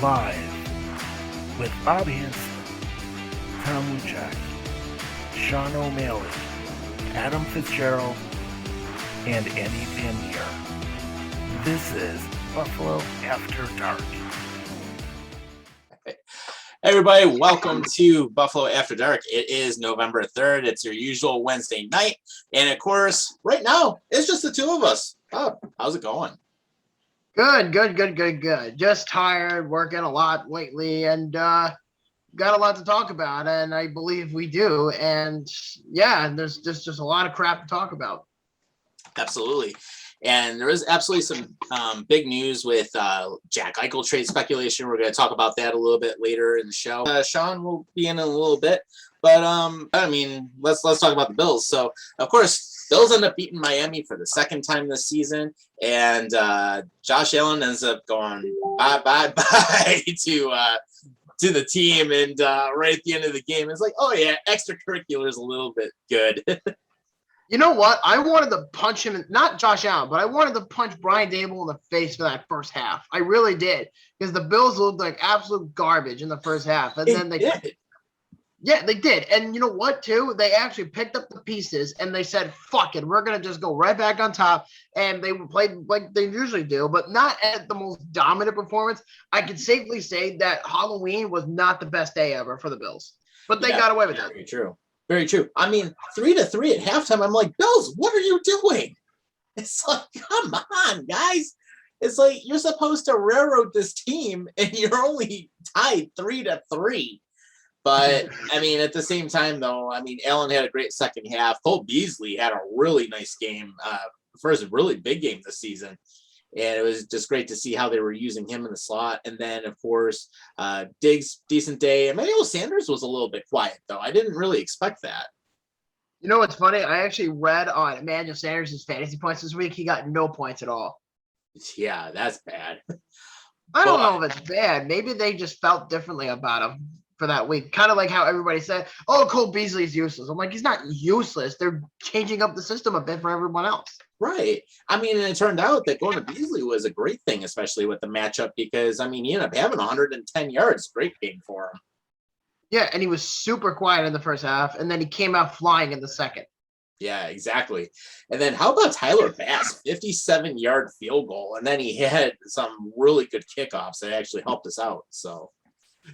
Live with Bob Hanson, Tom Luchak, Sean O'Malley, Adam Fitzgerald, and Andy Van Meer. This is Buffalo After Dark. Hey everybody, welcome to Buffalo After Dark. It is November 3rd. It's your usual Wednesday night. And of course, right now, it's just the two of us. Bob, how's it going? Good. Just tired, working a lot lately, and got a lot to talk about, and I believe we do. And yeah, there's just a lot of crap to talk about. Absolutely. And there is absolutely some big news with Jack Eichel trade speculation. We're going to talk about that a little bit later in the show. Sean will be in a little bit. But, I mean, let's talk about the Bills. So, of course, Bills end up beating Miami for the second time this season. And Josh Allen ends up going bye to the team. And right at the end of the game, it's like, oh, yeah, extracurricular is a little bit good. You know what? I wanted to punch him, not Josh Allen, but I wanted to punch Brian Dable in the face for that first half. I really did, because the Bills looked like absolute garbage in the first half, and then they did. Yeah, they did. And you know what, too? They actually picked up the pieces, and they said, fuck it, we're going to just go right back on top, and they played like they usually do, but not at the most dominant performance. I can safely say that Halloween was not the best day ever for the Bills, but they got away with it. Very true. Very true. I mean, 3-3 at halftime. I'm like, Bills, what are you doing? It's like, come on, guys. It's like you're supposed to railroad this team, and you're only tied 3-3. But I mean, at the same time, though, I mean, Allen had a great second half. Cole Beasley had a really nice game, first really big game this season. And it was just great to see how they were using him in the slot. And then, of course, Diggs, decent day. Emmanuel Sanders was a little bit quiet, though. I didn't really expect that. You know what's funny? I actually read on Emmanuel Sanders' fantasy points this week. He got no points at all. Yeah, that's bad. I don't know if it's bad. Maybe they just felt differently about him for that week. Kind of like how everybody said, oh, Cole Beasley's useless. I'm like, he's not useless. They're changing up the system a bit for everyone else. Right. I mean, and it turned out that going to Beasley was a great thing, especially with the matchup, because, I mean, he ended up having 110 yards. Great game for him. Yeah, and he was super quiet in the first half, and then he came out flying in the second. Yeah, exactly. And then how about Tyler Bass, 57-yard field goal, and then he had some really good kickoffs that actually helped us out. So,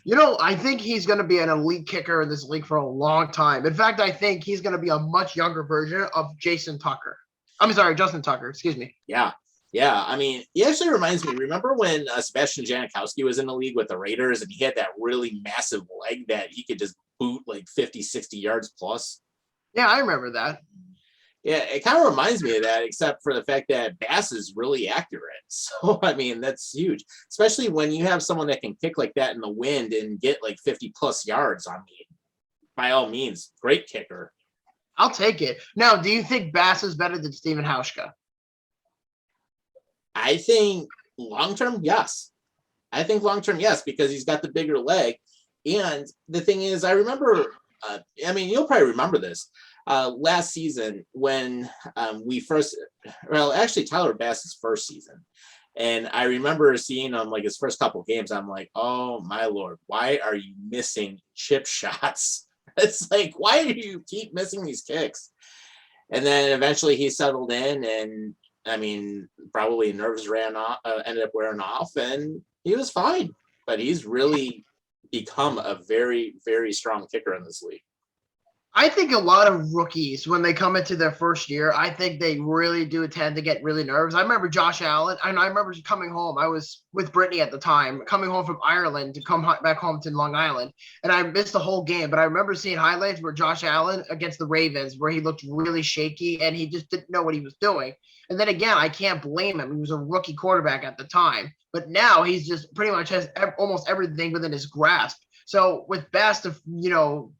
you know, I think he's going to be an elite kicker in this league for a long time. In fact, I think he's going to be a much younger version of Justin Tucker. Excuse me. Yeah. I mean, he actually reminds me. Remember when Sebastian Janikowski was in the league with the Raiders, and he had that really massive leg that he could just boot like 50, 60 yards plus? Yeah, I remember that. Yeah, it kind of reminds me of that, except for the fact that Bass is really accurate. So, I mean, that's huge, especially when you have someone that can kick like that in the wind and get like 50-plus yards. I mean, by all means, great kicker. I'll take it. Now, do you think Bass is better than Steven Hauschka? I think long-term, yes. Because he's got the bigger leg. And the thing is, I remember, you'll probably remember this, last season when Tyler Bass's first season. And I remember seeing him like his first couple games, I'm like, oh my Lord, why are you missing chip shots? It's like, why do you keep missing these kicks? And then eventually he settled in, and I mean, probably nerves ended up wearing off, and he was fine. But he's really become a very, very strong kicker in this league. I think a lot of rookies, when they come into their first year, I think they really do tend to get really nervous. I remember Josh Allen, and I remember coming home. I was with Brittany at the time, coming home from Ireland to come back home to Long Island, and I missed the whole game. But I remember seeing highlights where Josh Allen against the Ravens, where he looked really shaky, and he just didn't know what he was doing. And then again, I can't blame him. He was a rookie quarterback at the time. But now he's just pretty much has almost everything within his grasp. So with Bass to,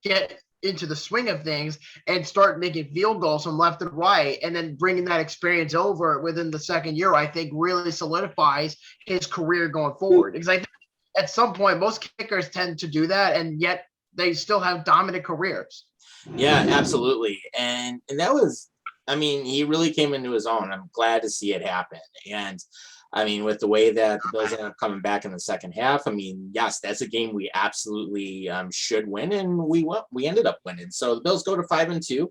get into the swing of things and start making field goals from left and right, and then bringing that experience over within the second year, I think really solidifies his career going forward. Because I think at some point, most kickers tend to do that, and yet they still have dominant careers. Yeah, absolutely. And that was, I mean, he really came into his own. I'm glad to see it happen. And I mean, with the way that the Bills ended up coming back in the second half, I mean, yes, that's a game we absolutely should win, and we ended up winning. So the Bills go to 5-2,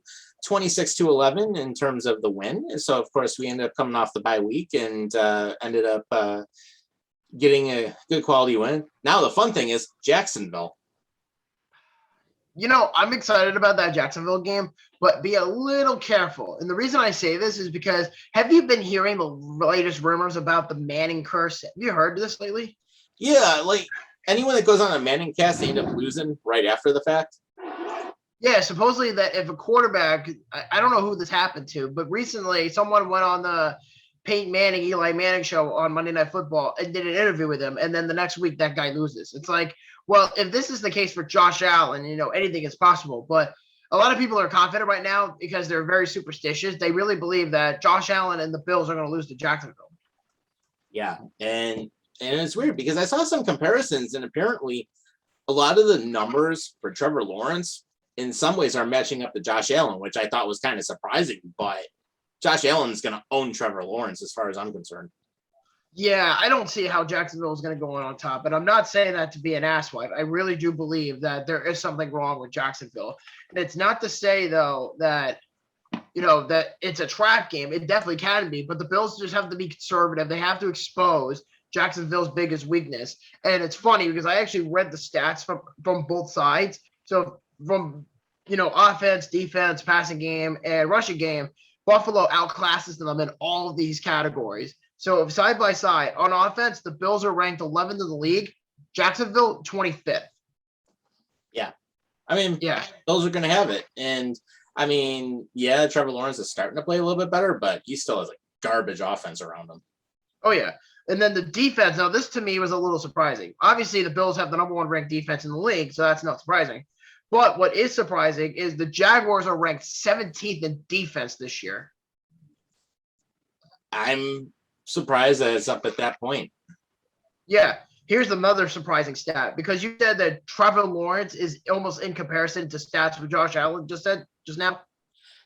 26-11 in terms of the win. And so, of course, we ended up coming off the bye week and ended up getting a good quality win. Now the fun thing is Jacksonville. I'm excited about that Jacksonville game, but be a little careful. And the reason I say this is because have you been hearing the latest rumors about the Manning curse? Have you heard this lately? Yeah, like anyone that goes on a Manning cast, they end up losing right after the fact. Yeah, supposedly that if a quarterback, I don't know who this happened to, but recently someone went on the Peyton Manning, Eli Manning show on Monday Night Football and did an interview with him. And then the next week that guy loses. It's like, well, if this is the case for Josh Allen, anything is possible. But a lot of people are confident right now because they're very superstitious. They really believe that Josh Allen and the Bills are going to lose to Jacksonville. Yeah, and it's weird because I saw some comparisons, and apparently a lot of the numbers for Trevor Lawrence in some ways are matching up to Josh Allen, which I thought was kind of surprising. But Josh Allen's going to own Trevor Lawrence as far as I'm concerned. Yeah, I don't see how Jacksonville is going to go on top, and I'm not saying that to be an asswipe. I really do believe that there is something wrong with Jacksonville. And it's not to say, though, that that it's a trap game. It definitely can be, but the Bills just have to be conservative. They have to expose Jacksonville's biggest weakness. And it's funny because I actually read the stats from both sides. So from offense, defense, passing game, and rushing game, Buffalo outclasses them in all of these categories. So side by side, on offense, the Bills are ranked 11th in the league. Jacksonville, 25th. Yeah. I mean, yeah, Bills are going to have it. And, I mean, yeah, Trevor Lawrence is starting to play a little bit better, but he still has a garbage offense around him. Oh, yeah. And then the defense, now this to me was a little surprising. Obviously, the Bills have the number one ranked defense in the league, so that's not surprising. But what is surprising is the Jaguars are ranked 17th in defense this year. I'm surprised that it's up at that point. Yeah. Here's another surprising stat, because you said that Trevor Lawrence is almost in comparison to stats with Josh Allen just now.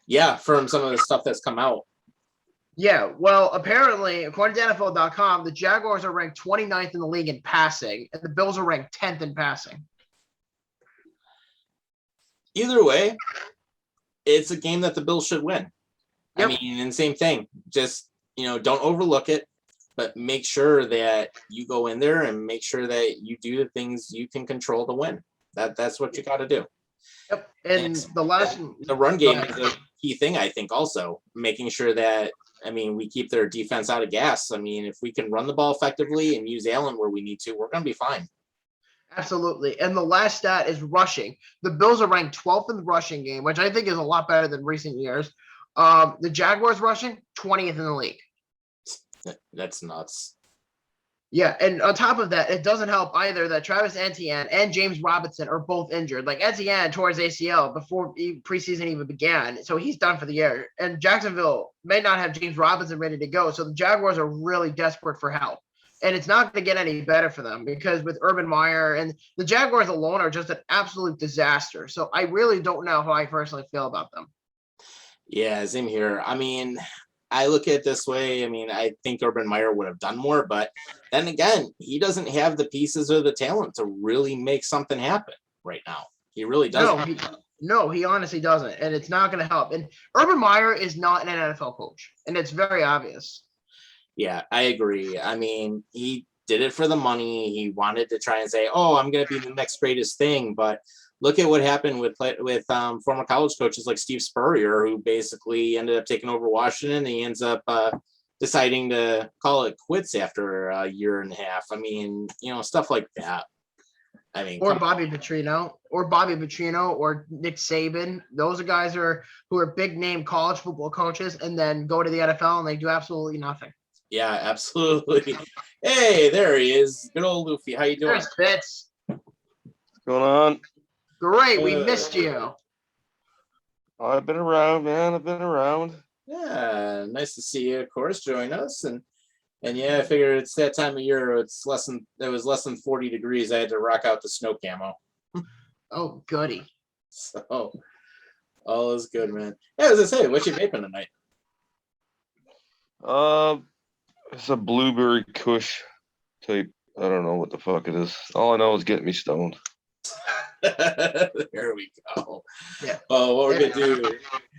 Yeah, from some of the stuff that's come out. Yeah, well, apparently, according to NFL.com, the Jaguars are ranked 29th in the league in passing, and the Bills are ranked 10th in passing. Either way, it's a game that the Bills should win. Yep. I mean, and same thing. Just, don't overlook it, but make sure that you go in there and make sure that you do the things you can control to win. That's what you got to do. Yep. And the run game is a key thing, I think, also making sure that, we keep their defense out of gas. If we can run the ball effectively and use Allen where we need to, we're going to be fine. Absolutely. And the last stat is rushing. The Bills are ranked 12th in the rushing game, which I think is a lot better than recent years. The Jaguars rushing 20th in the league. That's nuts. Yeah, and on top of that, it doesn't help either that Travis Etienne and James Robinson are both injured. Like Etienne tore his ACL before preseason even began, so he's done for the year. And Jacksonville may not have James Robinson ready to go, so the Jaguars are really desperate for help. And it's not going to get any better for them because with Urban Meyer and the Jaguars alone are just an absolute disaster. So I really don't know how I personally feel about them. Yeah, same here. I look at it this way. I think Urban Meyer would have done more, but then again, he doesn't have the pieces or the talent to really make something happen right now. He really doesn't. No, he honestly doesn't, and it's not going to help. And Urban Meyer is not an NFL coach, and it's very obvious. Yeah, I agree. He did it for the money. He wanted to try and say, "Oh, I'm going to be the next greatest thing," but look at what happened with former college coaches like Steve Spurrier, who basically ended up taking over Washington. And he ends up deciding to call it quits after a year and a half. Stuff like that. Or Bobby Petrino, or Nick Saban. Those are guys who are big name college football coaches and then go to the NFL and they do absolutely nothing. Yeah, absolutely. Hey, there he is. Good old Luffy. How you doing? There's Fitz. What's going on? Great, we missed you. I've been around, man. I've been around. Yeah, nice to see you, of course, join us. And yeah, I figured it's that time of year. It was less than 40 degrees. I had to rock out the snow camo. Oh, goody. So all is good, man. Yeah, as I say, what you vaping tonight? It's a blueberry kush type. I don't know what the fuck it is. All I know is getting me stoned. There we go. Yeah. Oh, what we're gonna do?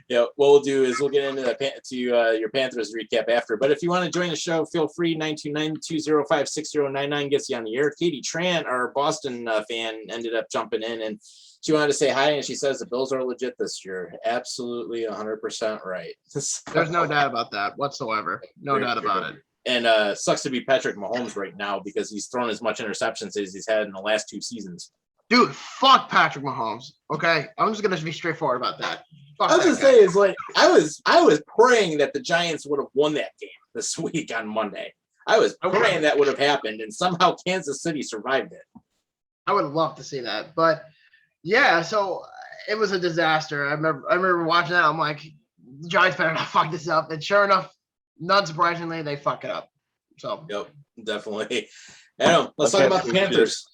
Yeah, what we'll do is we'll get into your Panthers recap after. But if you want to join the show, feel free. 929-205-6099 gets you on the air. Katie Trant, our Boston fan, ended up jumping in and she wanted to say hi, and she says the Bills are legit this year. Absolutely 100% right. There's no doubt about that whatsoever. No doubt about it. And sucks to be Patrick Mahomes right now because he's thrown as much interceptions as he's had in the last 2 seasons. Dude, fuck Patrick Mahomes. Okay, I'm just gonna be straightforward about that. Fuck I was that gonna guy. say is like I was praying that the Giants would have won that game this week on Monday. I was praying that would have happened, and somehow Kansas City survived it. I would love to see that, but yeah. So it was a disaster. I remember watching that. I'm like, the Giants better not fuck this up, and sure enough, not surprisingly, they fuck it up. So Yep, definitely. Let's talk about the Panthers.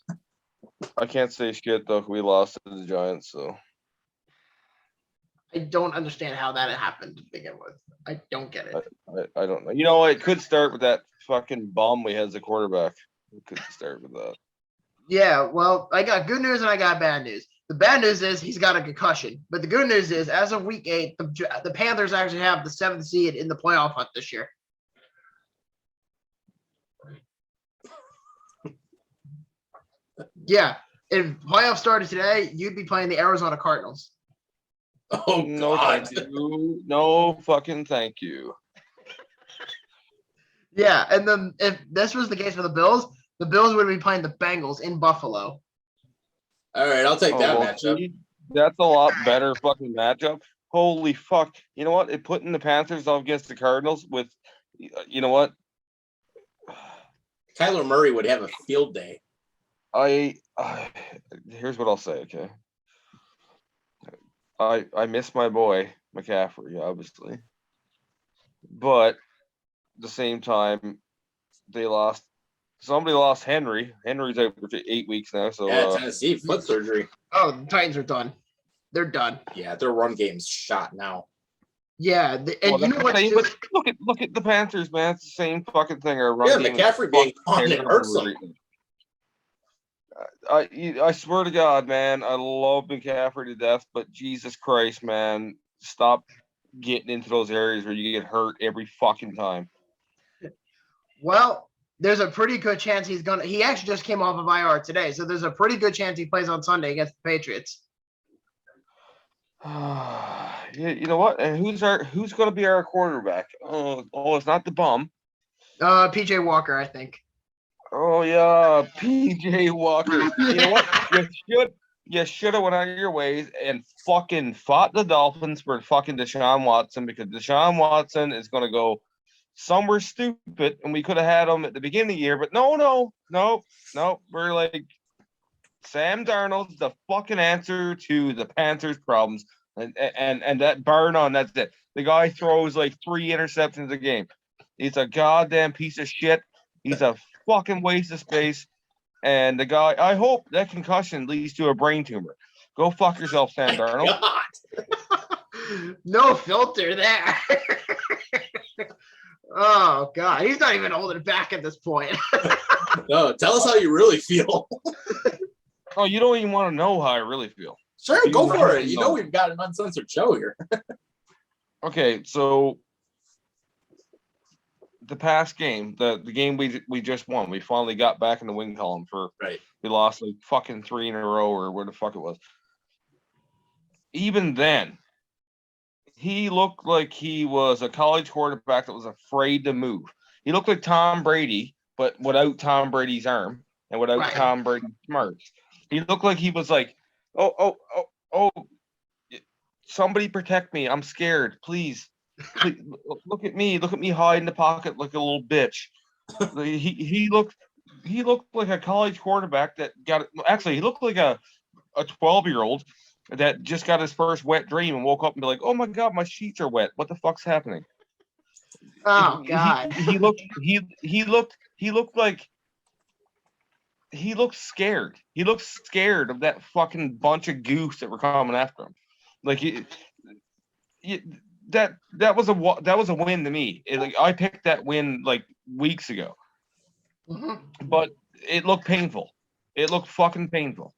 I can't say shit though. We lost to the Giants, so I don't understand how that happened to begin with. I don't get it. I don't know. You know, it could start with that fucking bomb we had as a quarterback. It could start with that. Yeah, well, I got good news and I got bad news. The bad news is he's got a concussion, but the good news is, as of week 8, the Panthers actually have the 7th seed in the playoff hunt this year. Yeah, if playoffs started today, you'd be playing the Arizona Cardinals. Oh No, God! thank you. No fucking thank you. Yeah, and then if this was the case for the Bills would be playing the Bengals in Buffalo. All right, I'll take that well, matchup. see, that's a lot better fucking matchup. Holy fuck! You know what? It putting the Panthers up against the Cardinals with, you know what? Kyler Murray would have a field day. Here's what I'll say. Okay. I miss my boy McCaffrey, obviously, but at the same time, somebody lost Henry. Henry's out for 8 weeks now. So Yeah, Tennessee foot surgery. Oh, the Titans are done. They're done. Yeah, their run game's shot now. Yeah, and you know what? Look at the Panthers, man. It's the same fucking thing. Our run game McCaffrey being on it hurts them. I swear to God, man, I love McCaffrey to death, but Jesus Christ, man, stop getting into those areas where you get hurt every fucking time. Well, there's a pretty good chance he actually just came off of IR today, so there's a pretty good chance he plays on Sunday against the Patriots. You know what? And who's going to be our quarterback? Oh, it's not the bum. PJ Walker, I think. Oh yeah, PJ Walker. You know what? You should have went out of your ways and fucking fought the Dolphins for fucking Deshaun Watson, because Deshaun Watson is going to go somewhere stupid, and we could have had him at the beginning of the year, but no. We're like, Sam Darnold's the fucking answer to the Panthers' problems, and that burn on, that's it. The guy throws like 3 interceptions a game. He's a goddamn piece of shit. He's a fucking waste of space. And the guy, I hope that concussion leads to a brain tumor. Go fuck yourself, Sam Darnold. No filter there. Oh God, he's not even holding it back at this point. No, tell us how you really feel. Oh, you don't even want to know how I really feel. Sure, go for it. You know we've got an uncensored show here. Okay, so the past game, the game we just won, we finally got back in the win column for right. We lost like fucking 3 in a row or where the fuck it was. Even then, he looked like he was a college quarterback that was afraid to move. He looked like Tom Brady, but without Tom Brady's arm and without Tom Brady's smarts. He looked like he was like, oh, somebody protect me. I'm scared. Please look at me hide in the pocket like a little bitch. He looked like a college quarterback that he looked like a 12-year-old that just got his first wet dream and woke up and be like, oh my God, my sheets are wet. What the fuck's happening? Oh God. He looked scared. He looked scared of that fucking bunch of goofs that were coming after him. Like that was a win to me. I picked that win like weeks ago, but it looked painful. It looked fucking painful.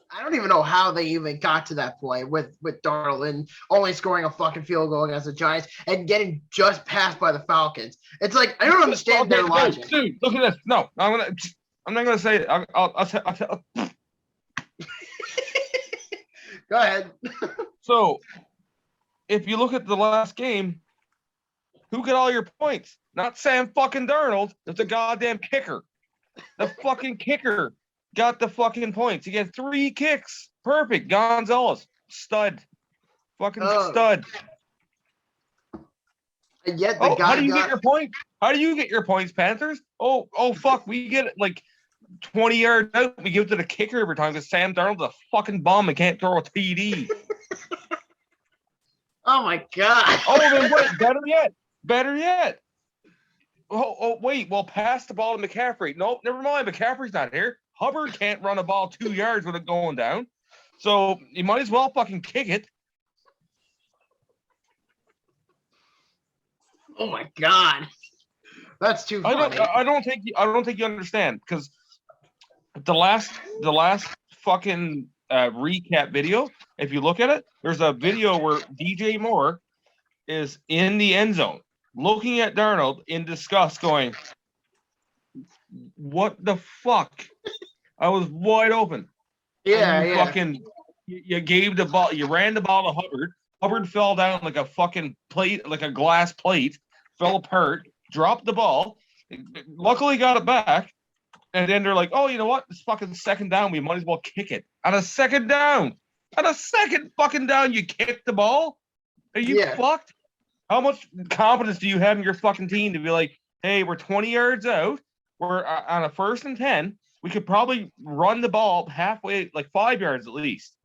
I don't even know how they even got to that point with Darnold and only scoring a fucking field goal against the Giants and getting just passed by the Falcons. It's like I don't understand their logic. Dude, look at this. No, I'm not gonna say it. I'll tell. Go ahead. So, if you look at the last game, who got all your points? Not Sam fucking Darnold. It's the goddamn kicker. The fucking kicker got the fucking points. He got 3 kicks. Perfect. Gonzalez. Stud. Fucking stud. And yet the guy how do you get your points? How do you get your points, Panthers? Oh, fuck. We get it like 20 yards out. We give it to the kicker every time because Sam Darnold's a fucking bum and can't throw a TD. Oh, my God. Oh, then wait. Better yet. Oh, wait. Well, pass the ball to McCaffrey. Nope, never mind. McCaffrey's not here. Hubbard can't run a ball 2 yards with it going down. So you might as well fucking kick it. Oh my God. That's too funny. I don't think you understand because the last fucking recap video, if you look at it, there's a video where DJ Moore is in the end zone looking at Darnold in disgust going, what the fuck? I was wide open. Yeah. Fucking, you gave the ball. You ran the ball to Hubbard. Hubbard fell down like a fucking plate, like a glass plate. Fell apart. Dropped the ball. Luckily, got it back. And then they're like, "Oh, you know what? It's fucking second down. We might as well kick it." On a second down, you kick the ball. Are you fucked? How much confidence do you have in your fucking team to be like, "Hey, we're 20 yards out. We're on a 1st and 10. We could probably run the ball halfway, like 5 yards at least.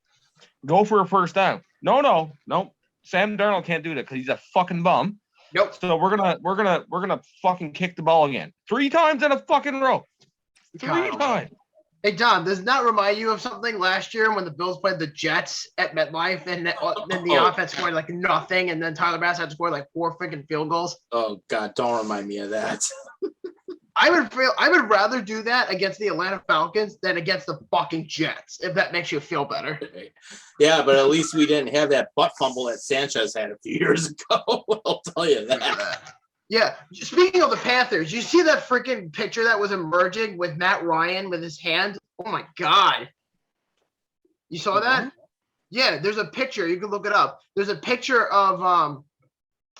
Go for a first down." No. Sam Darnold can't do that because he's a fucking bum. Nope. So we're gonna fucking kick the ball again 3 times in a fucking row. 3 times. Hey John, does that remind you of something last year when the Bills played the Jets at MetLife and then the offense scored like nothing and then Tyler Bass had to score like 4 freaking field goals? Oh God, don't remind me of that. I would rather do that against the Atlanta Falcons than against the fucking Jets, if that makes you feel better. Yeah, but at least we didn't have that butt fumble that Sanchez had a few years ago. I'll tell you that. Yeah. Speaking of the Panthers, you see that freaking picture that was emerging with Matt Ryan with his hand? Oh my God. You saw that? Yeah, there's a picture. You can look it up. There's a picture of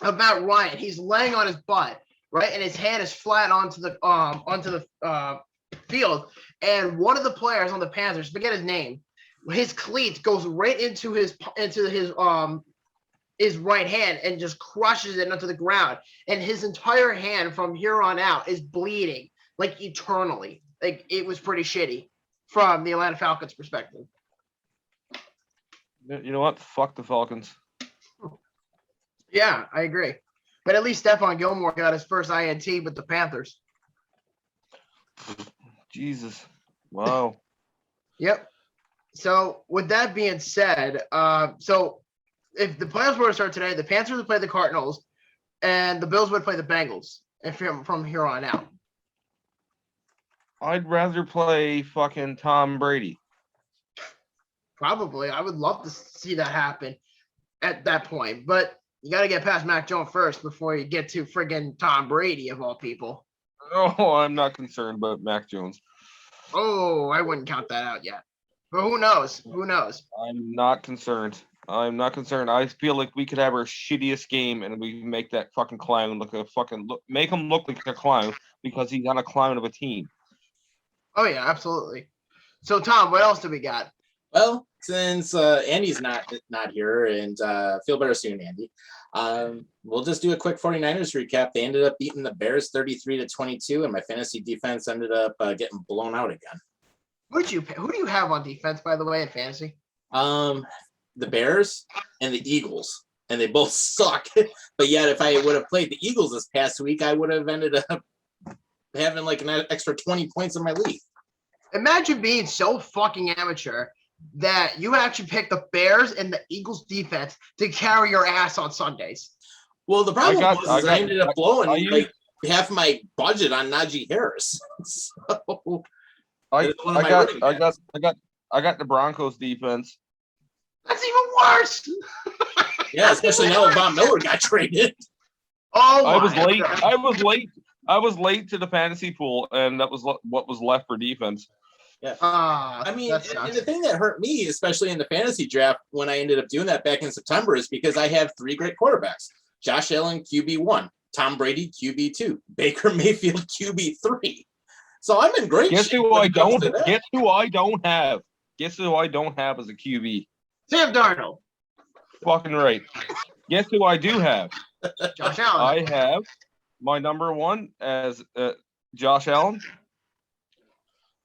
Matt Ryan. He's laying on his butt. Right, and his hand is flat onto the field, and one of the players on the Panthers, forget his name, his cleat goes right into his right hand and just crushes it onto the ground, and his entire hand from here on out is bleeding like eternally. Like it was pretty shitty from the Atlanta Falcons perspective. You know what? Fuck the Falcons. Yeah, I agree. But at least Stephon Gilmore got his first INT with the Panthers. Jesus. Wow. Yep. So with that being said, so if the playoffs were to start today, the Panthers would play the Cardinals and the Bills would play the Bengals from here on out. I'd rather play fucking Tom Brady. Probably. I would love to see that happen at that point. But you got to get past Mac Jones first before you get to friggin' Tom Brady, of all people. Oh, I'm not concerned about Mac Jones. Oh, I wouldn't count that out yet. But who knows? I'm not concerned. I feel like we could have our shittiest game and we make that fucking clown make him look like a clown because he's on a clown of a team. Oh, yeah, absolutely. So, Tom, what else do we got? Well, since Andy's not here, and feel better soon, Andy, we'll just do a quick 49ers recap. They ended up beating the Bears 33-22, and my fantasy defense ended up getting blown out again. Who do you have on defense, by the way, in fantasy? The Bears and the Eagles, and they both suck. But yet, if I would have played the Eagles this past week, I would have ended up having like an extra 20 points in my league. Imagine being so fucking amateur that you actually pick the Bears and the Eagles defense to carry your ass on Sundays. Well, the problem was I ended up blowing like half my budget on Najee Harris. So I got the Broncos defense. That's even worse. Yeah, especially now Von Miller got traded. Oh, I was late to the fantasy pool, and that was what was left for defense. Yeah. I mean, and the thing that hurt me, especially in the fantasy draft, when I ended up doing that back in September, is because I have 3 great quarterbacks: Josh Allen, QB1, Tom Brady, QB2, Baker Mayfield, QB3. So I'm in great shape. Guess who I don't have? Guess who I don't have as a QB? Sam Darnold. Fucking right. Guess who I do have? Josh Allen. I have my number 1 as Josh Allen,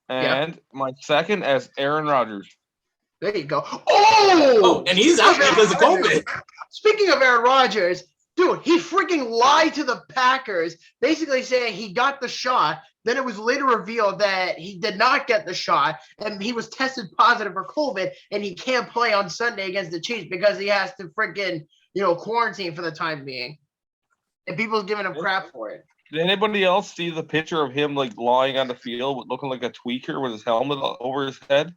and my second as Aaron Rodgers. There you go. Oh, and he's out because of COVID. Speaking of Aaron Rodgers, dude, he freaking lied to the Packers, basically saying he got the shot. Then it was later revealed that he did not get the shot, and he was tested positive for COVID, and he can't play on Sunday against the Chiefs because he has to freaking, quarantine for the time being. And people's giving him crap for it. Did anybody else see the picture of him like lying on the field looking like a tweaker with his helmet over his head?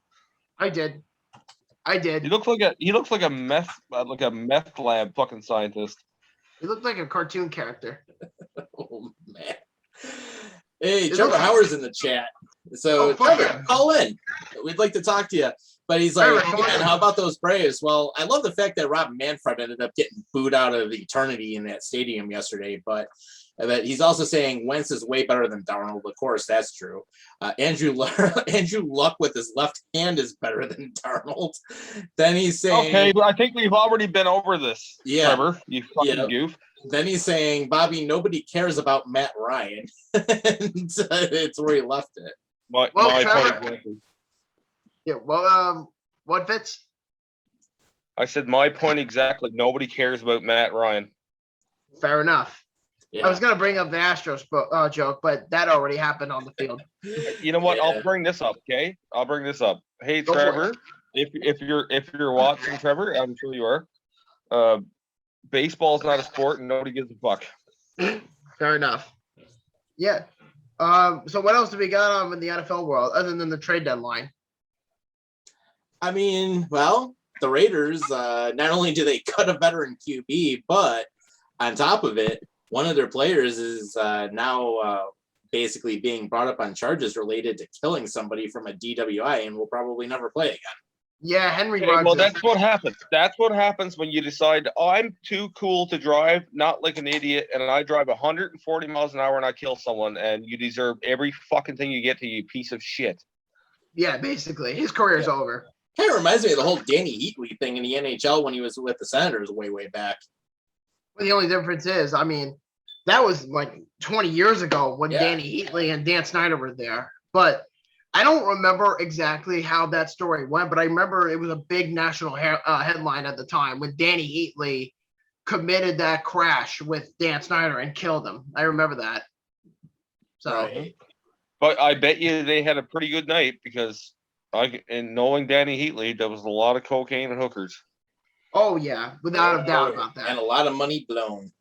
I did. He looks like a meth lab fucking scientist. He looked like a cartoon character. Oh man. Hey, Trevor Howard's in the chat. So Trevor, call in. We'd like to talk to you. But he's like, man, how about those Braves? Well, I love the fact that Rob Manfred ended up getting booed out of eternity in that stadium yesterday. But he's also saying Wentz is way better than Darnold. Of course, that's true. Andrew Luck with his left hand is better than Darnold. Then he's saying, okay, but I think we've already been over this. Yeah, Trevor, you fucking goof. Then he's saying, Bobby, nobody cares about Matt Ryan. And it's where he left it. Yeah, well, what Fitz? I said my point exactly. Nobody cares about Matt Ryan. Fair enough. Yeah. I was going to bring up the Astros joke, but that already happened on the field. You know what? Yeah. I'll bring this up, okay? I'll bring this up. Hey, Trevor, if you're watching, Trevor, I'm sure you are. Baseball's not a sport, and nobody gives a fuck. Fair enough. Yeah. So what else do we got on in the NFL world other than the trade deadline? I mean, well, the Raiders, not only do they cut a veteran QB, but on top of it, one of their players is now basically being brought up on charges related to killing somebody from a DWI and will probably never play again. Yeah, Henry Rodgers. Well, that's what happens. That's what happens when you decide, I'm too cool to drive, not like an idiot, and I drive 140 miles an hour and I kill someone, and you deserve every fucking thing you get to, you piece of shit. Yeah, basically. His career's over. Kind of reminds me of the whole Danny Heatley thing in the NHL when he was with the Senators way back. Well, the only difference is, I mean, that was like 20 years ago when Danny Heatley and Dan Snyder were there. But I don't remember exactly how that story went, but I remember it was a big national headline at the time when Danny Heatley committed that crash with Dan Snyder and killed him. I remember that. So, right. But I bet you they had a pretty good night because in knowing Danny Heatley, there was a lot of cocaine and hookers. Oh, yeah, without a doubt about that. And a lot of money blown.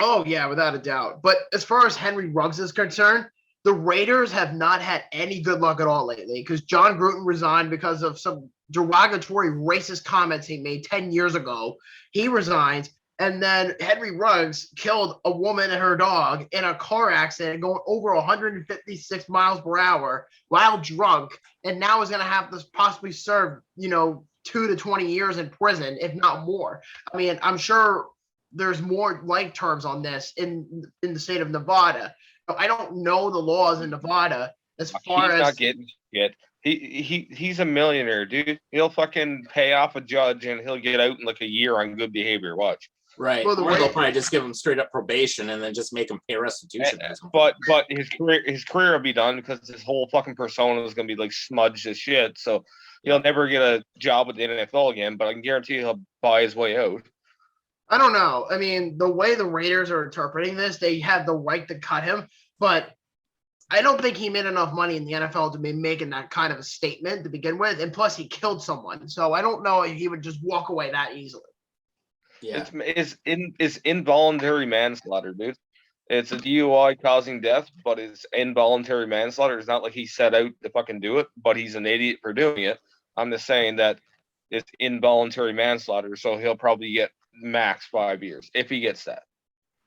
Oh, yeah, without a doubt. But as far as Henry Ruggs is concerned, the Raiders have not had any good luck at all lately because John Gruden resigned because of some derogatory racist comments he made 10 years ago. He resigns, and then Henry Ruggs killed a woman and her dog in a car accident going over 156 miles per hour while drunk, and now is going to have to possibly serve, 2 to 20 years in prison, if not more. I mean, I'm sure there's more like terms on this in the state of Nevada. I don't know the laws in Nevada as far as he's not getting shit. He's a millionaire, dude. He'll fucking pay off a judge and he'll get out in like a year on good behavior. Watch. Right. Well, they'll probably just give him straight up probation and then just make him pay restitution. But his career will be done because his whole fucking persona is gonna be like smudged as shit. So he'll never get a job with the NFL again. But I can guarantee he'll buy his way out. I don't know. I mean, the way the Raiders are interpreting this, they have the right to cut him. But I don't think he made enough money in the NFL to be making that kind of a statement to begin with. And plus, he killed someone. So I don't know if he would just walk away that easily. Yeah. It's involuntary manslaughter, dude. It's a DUI causing death, but it's involuntary manslaughter. It's not like he set out to fucking do it, but he's an idiot for doing it. I'm just saying that it's involuntary manslaughter, so he'll probably get max 5 years if he gets that.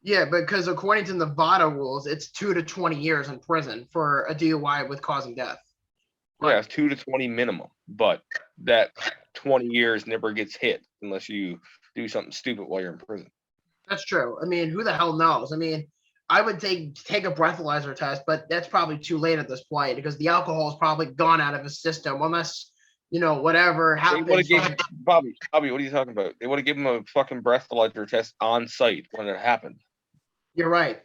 Yeah, because according to Nevada rules, it's 2 to 20 years in prison for a DUI with causing death. Yeah, it's 2 to 20 minimum, but that 20 years never gets hit unless you do something stupid while you're in prison. That's true. I mean, who the hell knows? I mean, I would take a breathalyzer test, but that's probably too late at this point because the alcohol is probably gone out of his system unless, whatever happens. Bobby, what are you talking about? They would have given him a fucking breathalyzer test on site when it happened. You're right.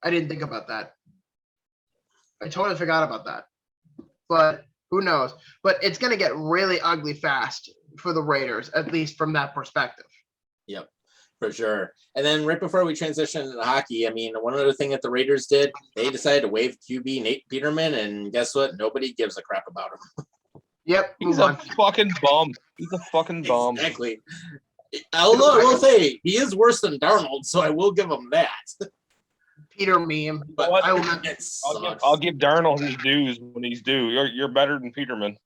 I didn't think about that. I totally forgot about that. But who knows? But it's going to get really ugly fast for the Raiders, at least from that perspective. Yep, for sure. And then right before we transition into hockey, I mean, one other thing that the Raiders did, they decided to waive QB Nathan Peterman, and guess what? Nobody gives a crap about him. Yep. He's a fucking bum. He's a fucking bum. Exactly. I will say he is worse than Darnold, so I will give him that. Peter meme. But I'll give Darnold his dues when he's due. You're better than Peterman.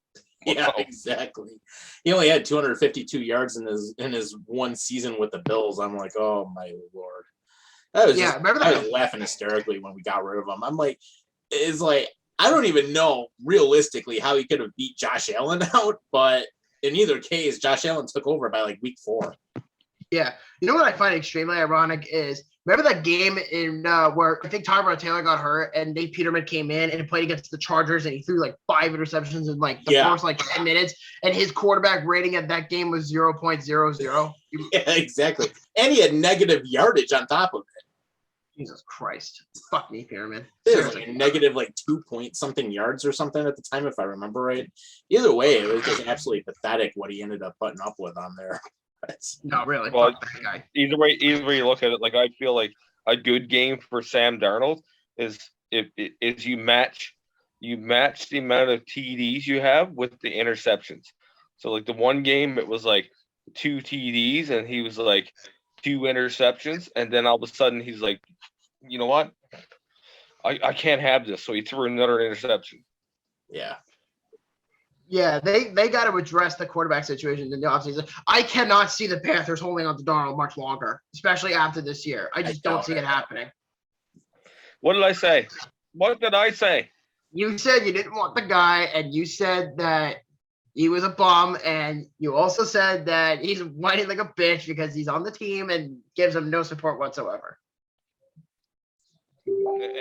Yeah, exactly. He only had 252 yards in his one season with the Bills. I'm like, oh my Lord. I was laughing hysterically when we got rid of him. I'm like, I don't even know realistically how he could have beat Josh Allen out, but in either case, Josh Allen took over by like week 4. Yeah. You know what I find extremely ironic is remember that game in where I think Tyrod Taylor got hurt and Nate Peterman came in and played against the Chargers and he threw like 5 interceptions in like the first like 10 minutes and his quarterback rating at that game was 0.00. Yeah, exactly. And he had negative yardage on top of it. Jesus Christ. Fuck Nate Peterman. It was like negative like 2 point something yards or something at the time, if I remember right. Either way, it was just absolutely pathetic what he ended up putting up with on there. No, really. Well, fuck that guy. Either way you look at it, like I feel like a good game for Sam Darnold is if you match the amount of TDs you have with the interceptions. So like the one game it was like 2 TDs and he was like 2 interceptions, and then all of a sudden he's like, you know what? I can't have this. So he threw another interception. Yeah. Yeah, they got to address the quarterback situation in the offseason. I cannot see the Panthers holding on to Darnold much longer, especially after this year. I just don't see it happening. What did I say? What did I say? You said you didn't want the guy, and you said that he was a bum, and you also said that he's whining like a bitch because he's on the team and gives him no support whatsoever.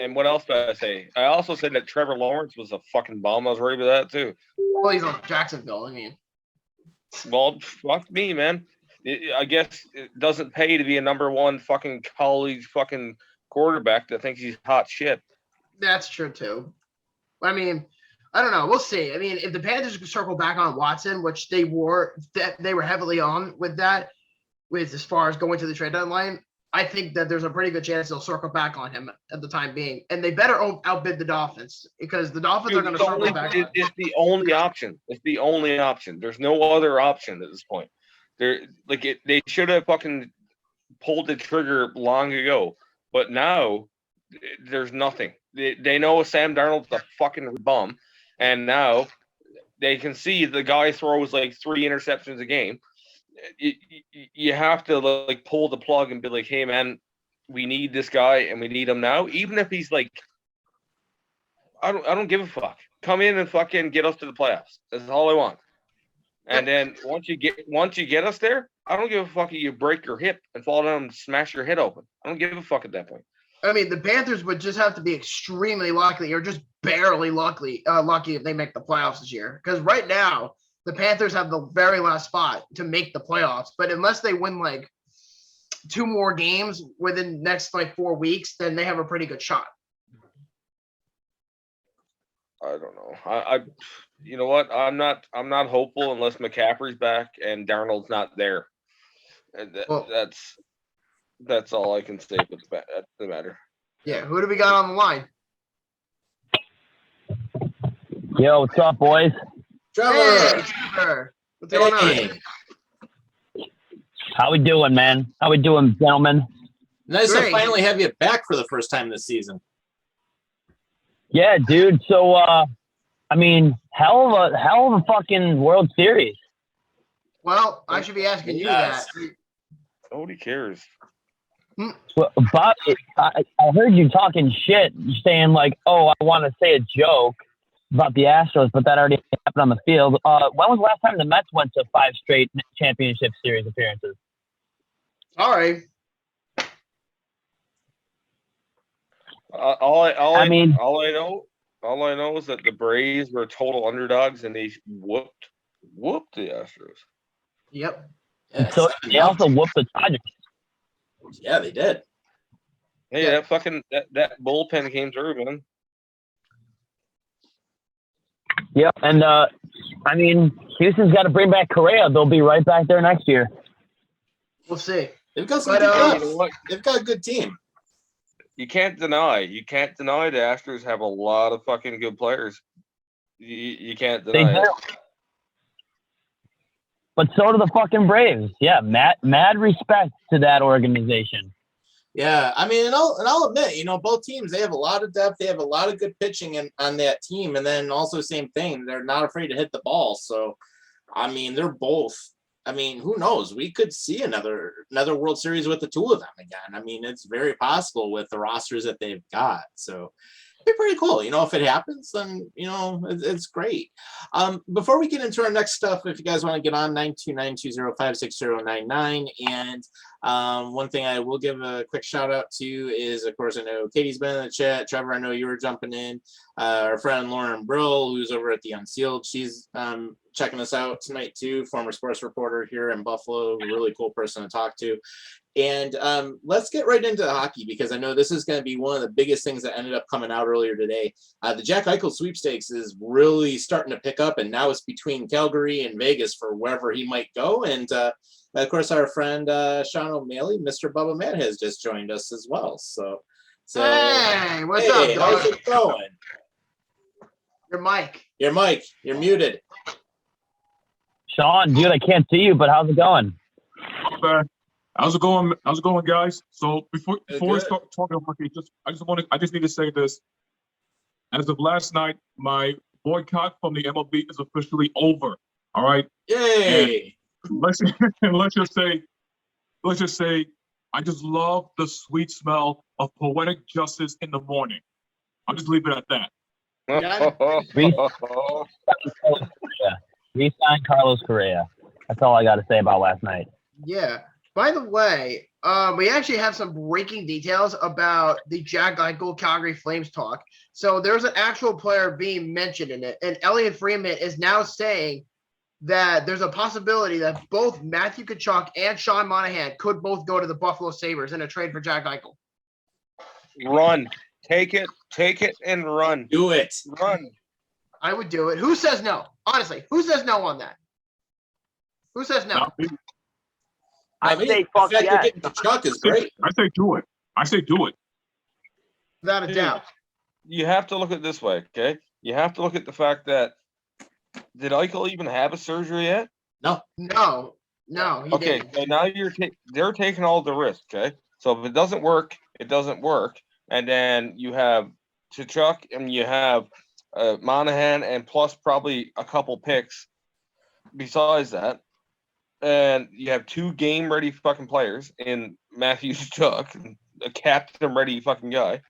And what else did I say? I also said that Trevor Lawrence was a fucking bum. I was worried about that too. Well, he's on Jacksonville. I mean, well, fuck me, man. I guess it doesn't pay to be a number 1 fucking college fucking quarterback that thinks he's hot shit. That's true too. I mean, I don't know. We'll see. I mean, if the Panthers circle back on Watson, which they were heavily on with that, with as far as going to the trade deadline, I think that there's a pretty good chance they'll circle back on him at the time being. And they better outbid the Dolphins because the Dolphins are going to circle back on him. It's the only option. It's the only option. There's no other option at this point. They should have fucking pulled the trigger long ago. But now there's nothing. They know Sam Darnold's a fucking bum. And now they can see the guy throws like 3 interceptions a game. You have to like pull the plug and be like, hey man, we need this guy and we need him now. Even if he's like, I don't give a fuck. Come in and fucking get us to the playoffs. That's all I want. And then once you get us there, I don't give a fuck if you break your hip and fall down and smash your head open. I don't give a fuck at that point. I mean, the Panthers would just have to be extremely lucky or just barely lucky if they make the playoffs this year. Because right now, the Panthers have the very last spot to make the playoffs. But unless they win like 2 more games within the next like 4 weeks, then they have a pretty good shot. I don't know. You know what? I'm not hopeful unless McCaffrey's back and Darnold's not there. That's all I can say about the matter. Yeah, who do we got on the line? Yo, what's up, boys? Trevor. Hey, Trevor. What's going Hey. on? How we doing, man? How we doing, gentlemen? Nice to Great. finally have you back for the first time this season. Yeah, dude. So, I mean, hell of a fucking World Series. Well, I should be asking you Yes. that. Nobody cares. Well, Bob, I heard you talking shit, saying like, "Oh, I want to say a joke about the Astros," but that already happened on the field. When was the last time the Mets went to 5 straight championship series appearances? Sorry. All I mean- know is that the Braves were total underdogs and they whooped the Astros. Yep. Yeah, So they also whooped the Dodgers. yeah, they did. Hey, Yeah. that fucking that bullpen came through, man. Yeah, and I mean, Houston's got to bring back Correa. They'll be right back there next year. We'll see. They've got some But, good You depth. know what? They've got a good team. You can't deny the Astros have a lot of fucking good players. You can't They deny do. it. But so do the fucking Braves. Yeah, mad respect to that organization. Yeah, I mean, and I'll admit, both teams, they have a lot of depth. They have a lot of good pitching on that team. And then also same thing, they're not afraid to hit the ball. So, I mean, they're both. I mean, who knows? We could see another World Series with the two of them again. I mean, it's very possible with the rosters that they've got. So, it'd be pretty cool. If it happens, then, it's great. Before we get into our next stuff, if you guys want to get on, 929-205-6099. And one thing I will give a quick shout out to is, of course, I know Katie's been in the chat. Trevor, I know you were jumping in. Our friend Lauren Brill, who's over at the Unsealed, she's checking us out tonight too. Former sports reporter here in Buffalo, really cool person to talk to. And let's get right into the hockey, because I know this is going to be one of the biggest things that ended up coming out earlier today. The Jack Eichel Sweepstakes is really starting to pick up, and now it's between Calgary and Vegas for wherever he might go. And of course, our friend Sean O'Malley, Mr. Bubba Matt, has just joined us as well. So Hey, what's hey, up, how's dog? it going? Your mic. Your mic, you're muted. Sean, dude, I can't see you, but how's it going? How's it going? How's it going, guys? So before we Good. start talking hockey, I just need to say this. As of last night, my boycott from the MLB is officially over. All right. Yay! Let's just say, I just love the sweet smell of poetic justice in the morning. I'll just leave it at that. Re-sign Carlos Correa. That's all I got to say about last night. Yeah. By the way, we actually have some breaking details about the Jack Eichel Calgary Flames talk. So there's an actual player being mentioned in it, and Elliot Freeman is now saying that there's a possibility that both Matthew Tkachuk and Sean Monahan could both go to the Buffalo Sabres in a trade for Jack Eichel. Run. Take it and run. Do it. Run. I would do it. Who says no? Honestly, who says no on that? Who says no? Not me. I I'd mean, say the fuck fact yes. you're getting Tkachuk is great. I say do it. Without a Dude. doubt. You have to look at it this way, okay? You have to look at the fact that did Eichel even have a surgery yet? No, he Okay, didn't. so now they're taking all the risk, okay? So if it doesn't work, it doesn't work. And then you have Tkachuk and you have Monahan and plus probably a couple picks besides that. And you have 2 game-ready fucking players in Matthew Tkachuk, a captain-ready fucking guy.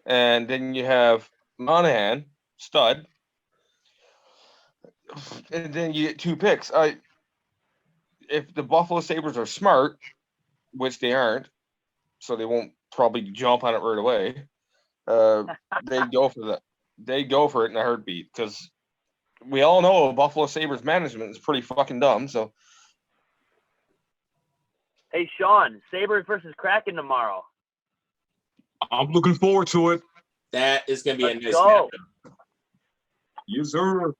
And then you have Monahan, stud. And then you get 2 picks. If the Buffalo Sabres are smart, which they aren't, so they won't probably jump on it right away, they go for that. They go for it in a heartbeat, because we all know Buffalo Sabres management is pretty fucking dumb. So Hey, Sean, Sabres versus Kraken tomorrow. I'm looking forward to it. That is going to be a Let's nice go. matchup. Yes, sir.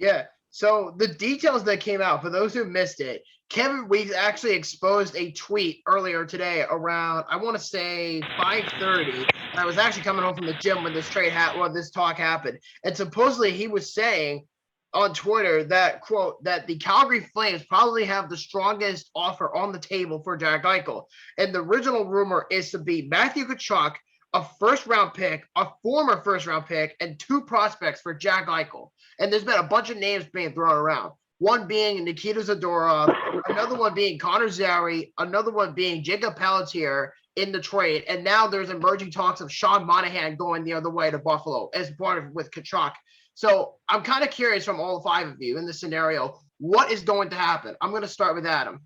Yeah. So the details that came out, for those who missed it, Kevin Weeks actually exposed a tweet earlier today around, I want to say 5:30. I was actually coming home from the gym when this this talk happened. And supposedly he was saying on Twitter that, quote, that the Calgary Flames probably have the strongest offer on the table for Jack Eichel. And the original rumor is to be Matthew Tkachuk, a first-round pick, a former first-round pick, and 2 prospects for Jack Eichel. And there's been a bunch of names being thrown around. One being Nikita Zadorov, another one being Connor Zary, another one being Jacob Pelletier in the trade. And now there's emerging talks of Sean Monahan going the other way to Buffalo as part of with Tkachuk. So I'm kind of curious from all 5 of you in this scenario, what is going to happen? I'm going to start with Adam.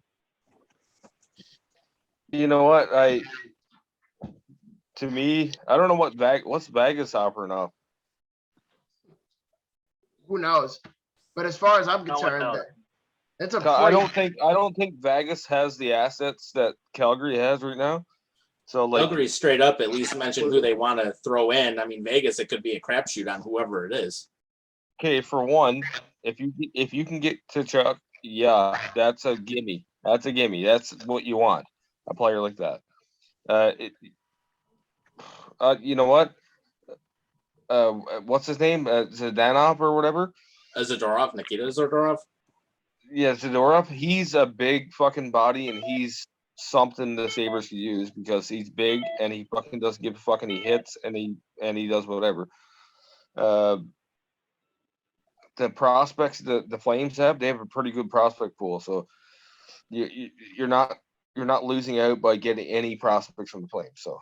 You know what? To me, I don't know what's Vegas offering up. Who knows? But as far as I'm concerned, it's a. I don't think Vegas has the assets that Calgary has right now. So like Calgary straight up at least mentioned who they want to throw in. I mean, Vegas, it could be a crapshoot on whoever it is. Okay, for one, if you can get Tkachuk, yeah, that's a gimme. That's a gimme. That's what you want, a player like that. You know what? What's his name? Zdanov or whatever. Zadorov, Nikita Zadorov. Yeah, Zadorov. He's a big fucking body, and he's something the Sabres could use because he's big and he fucking doesn't give a fuck, and he hits and he does whatever. The prospects the Flames have, they have a pretty good prospect pool, so you're not losing out by getting any prospects from the Flames. So,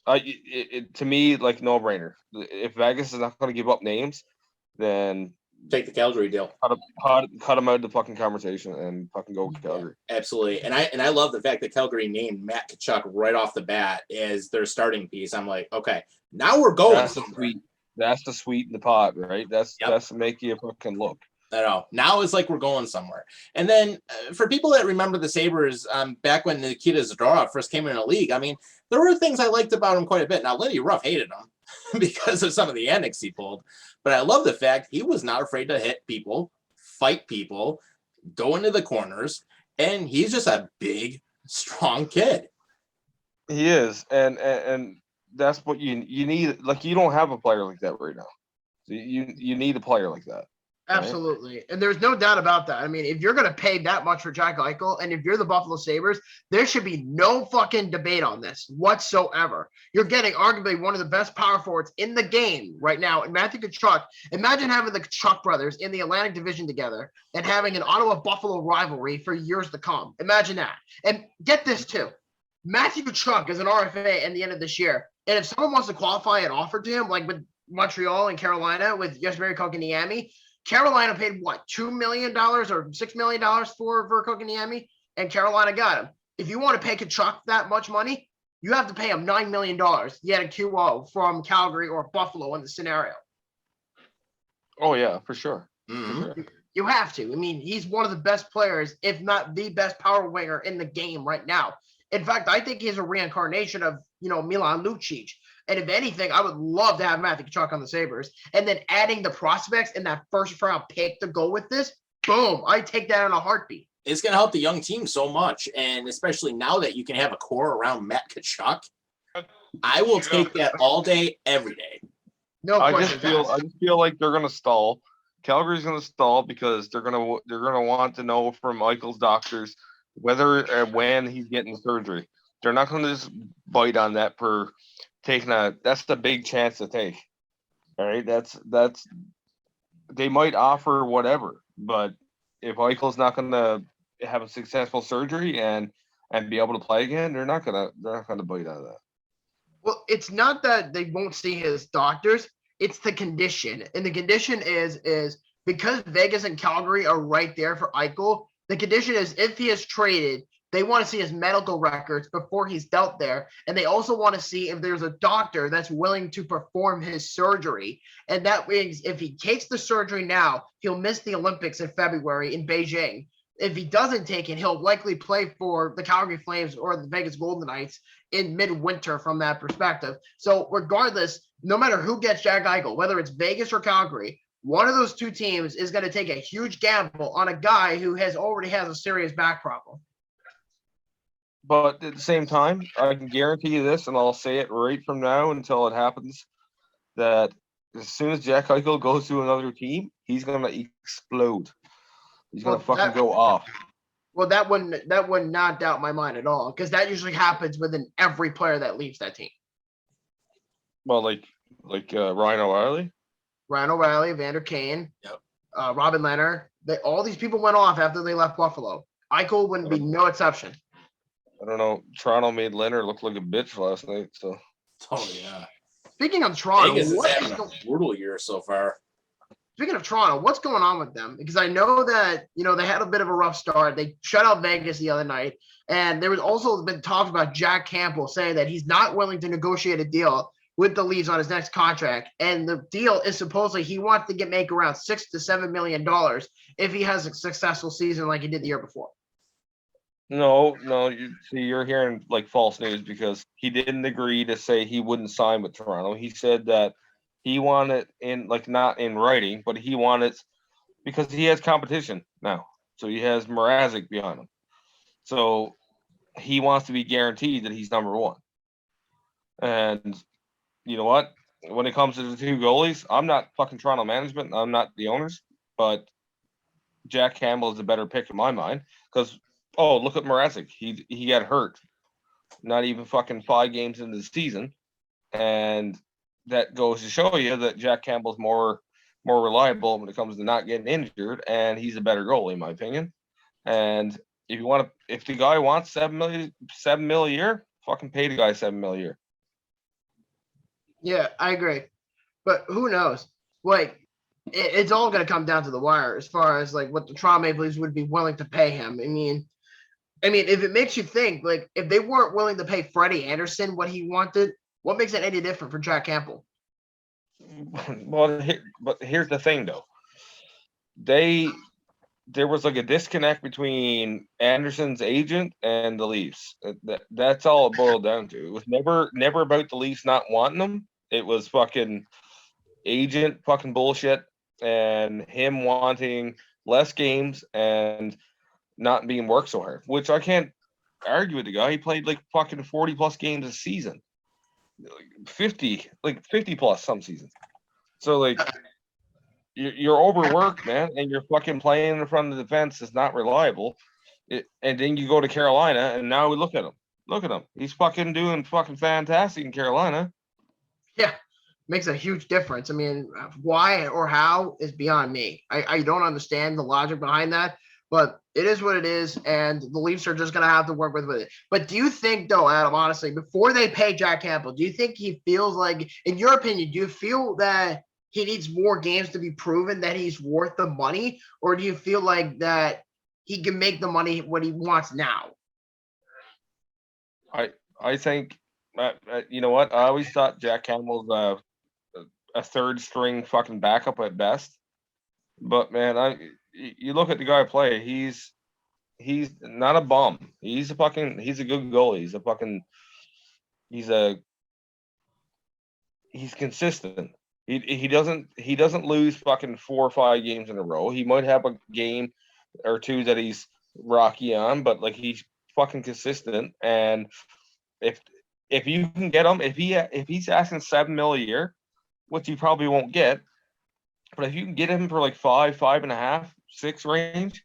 to me, like no brainer. If Vegas is not going to give up names, then take the Calgary deal. Cut them out of the fucking conversation and fucking go with Calgary. Yeah, absolutely. And I love the fact that Calgary named Matt Tkachuk right off the bat as their starting piece. I'm like, okay, now we're going. That's the sweet in the pot, right? That's to make you fucking look. I know. Now it's like we're going somewhere. And then for people that remember the Sabres back when Nikita Zadorov first came in the league, I mean, there were things I liked about him quite a bit. Now, Lindy Ruff hated him because of some of the antics he pulled. But I love the fact he was not afraid to hit people, fight people, go into the corners, and he's just a big, strong kid. He is, and that's what you need. Like, you don't have a player like that right now. So you need a player like that. Absolutely. Right? And there's no doubt about that. I mean, if you're going to pay that much for Jack Eichel, and if you're the Buffalo Sabres, there should be no fucking debate on this whatsoever. You're getting arguably one of the best power forwards in the game right now. And Matthew Tkachuk, imagine having the Tkachuk brothers in the Atlantic Division together and having an Ottawa-Buffalo rivalry for years to come. Imagine that. And get this too. Matthew Tkachuk is an RFA at the end of this year. And if someone wants to qualify an offer to him, like with Montreal and Carolina with Jesperi Kotkaniemi, Carolina paid what, $2 million or $6 million for Kotkaniemi, and Carolina got him. If you want to pay Tkachuk that much money, you have to pay him $9 million. You had a QO from Calgary or Buffalo in the scenario. Oh yeah, for sure. Mm-hmm. For sure. You have to. I mean, he's one of the best players, if not the best power winger in the game right now. In fact, I think he's a reincarnation of, Milan Lucic. And if anything, I would love to have Matthew Tkachuk on the Sabres. And then adding the prospects in that first-round pick to go with this, boom, I take that in a heartbeat. It's going to help the young team so much. And especially now that you can have a core around Matt Tkachuk, I will take that all day, every day. No question. I just feel like they're going to stall. Calgary's going to stall because they're going to want to know from Eichel's doctors whether and when he's getting surgery. They're not going to just bite on that for taking that's the big chance to take. All right. That's they might offer whatever, but if Eichel's not going to have a successful surgery and be able to play again, they're not going to bite on that. Well, it's not that they won't see his doctors. It's the condition. And the condition is because Vegas and Calgary are right there for Eichel, the condition is if he is traded, they want to see his medical records before he's dealt there. And they also want to see if there's a doctor that's willing to perform his surgery. And that means if he takes the surgery now, he'll miss the Olympics in February in Beijing. If he doesn't take it, he'll likely play for the Calgary Flames or the Vegas Golden Knights in midwinter from that perspective. So regardless, no matter who gets Jack Eichel, whether it's Vegas or Calgary, one of those two teams is going to take a huge gamble on a guy who already has a serious back problem. But at the same time, I can guarantee you this, and I'll say it right from now until it happens, that as soon as Jack Eichel goes to another team, he's going to explode. He's going to fucking go off. Well, that would not doubt my mind at all, because that usually happens within every player that leaves that team. Well, like Ryan O'Reilly. Ryan O'Reilly, Vander Kane, Yep. Robin Leonard. All these people went off after they left Buffalo. Eichel wouldn't be no exception. I don't know. Toronto made Leonard look like a bitch last night. So. Oh yeah. Speaking of Toronto, Vegas is having a brutal year so far. Speaking of Toronto, what's going on with them? Because I know that, they had a bit of a rough start. They shut out Vegas the other night. And there was also been talks about Jack Campbell saying that he's not willing to negotiate a deal with the Leafs on his next contract. And the deal is supposedly he wants to make around $6 to $7 million if he has a successful season like he did the year before. No, you're hearing like false news, because he didn't agree to say he wouldn't sign with Toronto. He said that he wanted not in writing, but he wanted, because he has competition now. So he has Mrazek behind him. So he wants to be guaranteed that he's number one. And you know what? When it comes to the two goalies, I'm not fucking Toronto management. I'm not the owners, but Jack Campbell is a better pick in my mind, because look at Mrazek. He got hurt, not even fucking 5 games into the season, and that goes to show you that Jack Campbell's more reliable when it comes to not getting injured, and he's a better goalie in my opinion. And if the guy wants $7 million a year, fucking pay the guy $7 million a year. Yeah, I agree. But who knows? It's all going to come down to the wire as far as what the Toronto Maple Leafs would be willing to pay him. I mean, if it makes you think, if they weren't willing to pay Freddie Anderson what he wanted, what makes it any different for Jack Campbell? Well, but here's the thing, though. There was a disconnect between Anderson's agent and the Leafs. That's all it boiled down to. It was never about the Leafs not wanting them. It was fucking agent fucking bullshit and him wanting less games and not being worked so hard, which I can't argue with the guy. He played fucking 40 plus games a season, 50 plus some seasons. So you're overworked, man, and you're fucking playing in front of the defense is not reliable. And then you go to Carolina, and now we look at him. Look at him. He's fucking doing fucking fantastic in Carolina. Yeah, makes a huge difference. I mean, why or how is beyond me. I don't understand the logic behind that, but it is what it is, and the Leafs are just going to have to work with it. But do you think, though, Adam, honestly, before they pay Jack Campbell, do you think he feels in your opinion, do you feel that he needs more games to be proven that he's worth the money, or do you feel that he can make the money what he wants now? I think, you know what? I always thought Jack Campbell's a third string fucking backup at best. But man, you look at the guy play. He's not a bum. He's a good goalie. He's consistent. He doesn't lose fucking 4 or 5 games in a row. He might have a game or two that he's rocky on, but he's fucking consistent. And if you can get him, if he's asking $7 million a year, which you probably won't get, but if you can get him for 5, 5.5, 6 range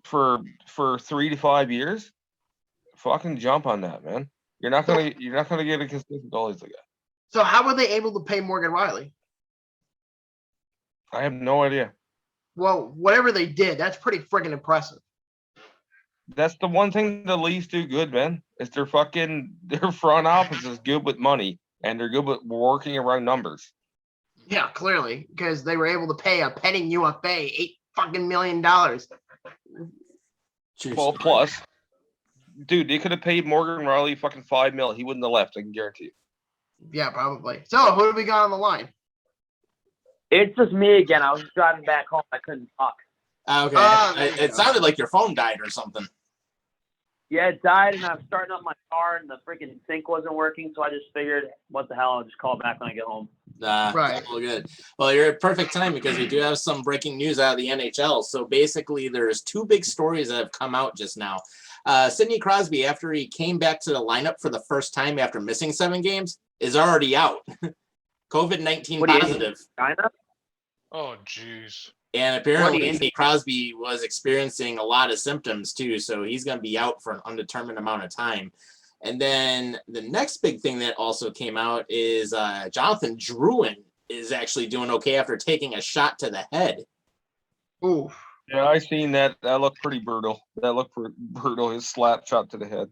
for 3 to 5 years, fucking jump on that, man. You're not gonna get a consistent goalie like that. So how were they able to pay Morgan Riley? I have no idea. Well, whatever they did, that's pretty freaking impressive. That's the one thing the Leafs do good, man. Is their front office is good with money, and they're good with working around numbers. Yeah, clearly, because they were able to pay a penny UFA $8 million. Well, plus, dude, they could have paid Morgan Riley fucking $5 million. He wouldn't have left. I can guarantee you. Yeah, probably. So, who do we got on the line? It's just me again. I was just driving back home. I couldn't talk. Okay. It sounded like your phone died or something. Yeah, it died, and I was starting up my car, and the freaking sink wasn't working, so I just figured, what the hell, I'll just call back when I get home. Right. All good. Well, you're at perfect time because we do have some breaking news out of the NHL. So basically, there's two big stories that have come out just now. Sidney Crosby, after he came back to the lineup for the first time after missing 7 games, is already out. COVID-19 positive. China? Oh, jeez. And apparently, Sidney Crosby was experiencing a lot of symptoms too, so he's going to be out for an undetermined amount of time. And then the next big thing that also came out is Jonathan Drouin is actually doing okay after taking a shot to the head. Ooh. Yeah, I seen that. That looked pretty brutal. His slap shot to the head.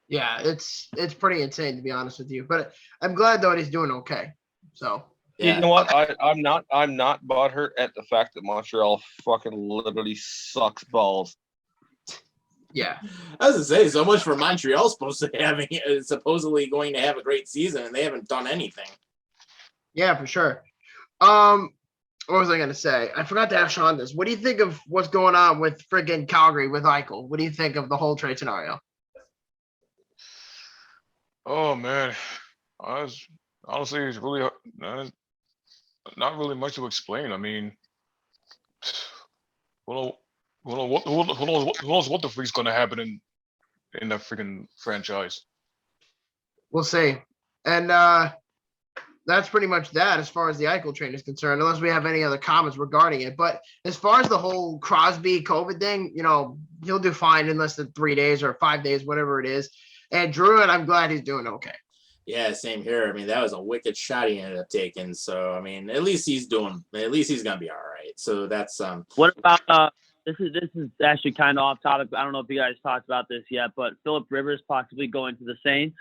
Yeah, it's pretty insane to be honest with you. But I'm glad though he's doing okay. So Yeah. You know what? I'm not butthurt at the fact that Montreal fucking literally sucks balls. yeah. I was to say, so much for Montreal supposedly going to have a great season, and they haven't done anything. Yeah, for sure. What was I going to say? I forgot to ask Sean this. What do you think of what's going on with friggin' Calgary with Eichel? What do you think of the whole trade scenario? Oh man, honestly, it's really not really much to explain. I mean, who knows what the freak's gonna happen in that freaking franchise? We'll see. And that's pretty much that as far as the Eichel trade is concerned, unless we have any other comments regarding it. But as far as the whole Crosby COVID thing, he'll do fine in less than 3 days or 5 days, whatever it is. And Drouin, I'm glad he's doing okay. Yeah, same here. I mean, that was a wicked shot he ended up taking. So, I mean, at least he's going to be all right. So that's What about this is actually kind of off topic. I don't know if you guys talked about this yet, but Philip Rivers possibly going to the Saints.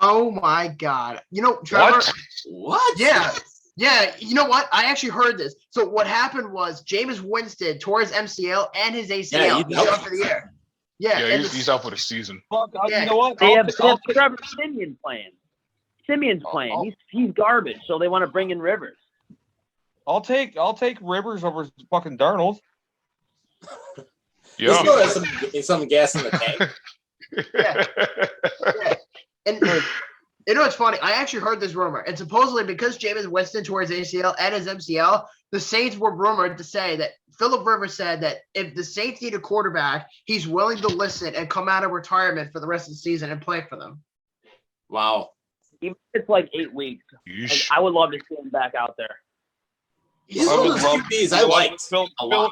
Oh my God. Trevor. What? Yeah. Yeah. You know what? I actually heard this. So what happened was Jameis Winston tore his MCL and his ACL. He's out for the year. Yeah, he's out for the season. Fuck, Yeah. you know what? They have Trevor Simeon playing. Simeon's playing. He's garbage, so they want to bring in Rivers. I'll take Rivers over fucking Darnold. He still has some gas in the tank. Yeah. And it's funny. I actually heard this rumor. And supposedly because Jameis Winston tore his ACL and his MCL, the Saints were rumored to say that Philip Rivers said that if the Saints need a quarterback, he's willing to listen and come out of retirement for the rest of the season and play for them. Wow. Even if it's like 8 weeks. Like, I would love to see him back out there. He's one of those QBs I liked a lot.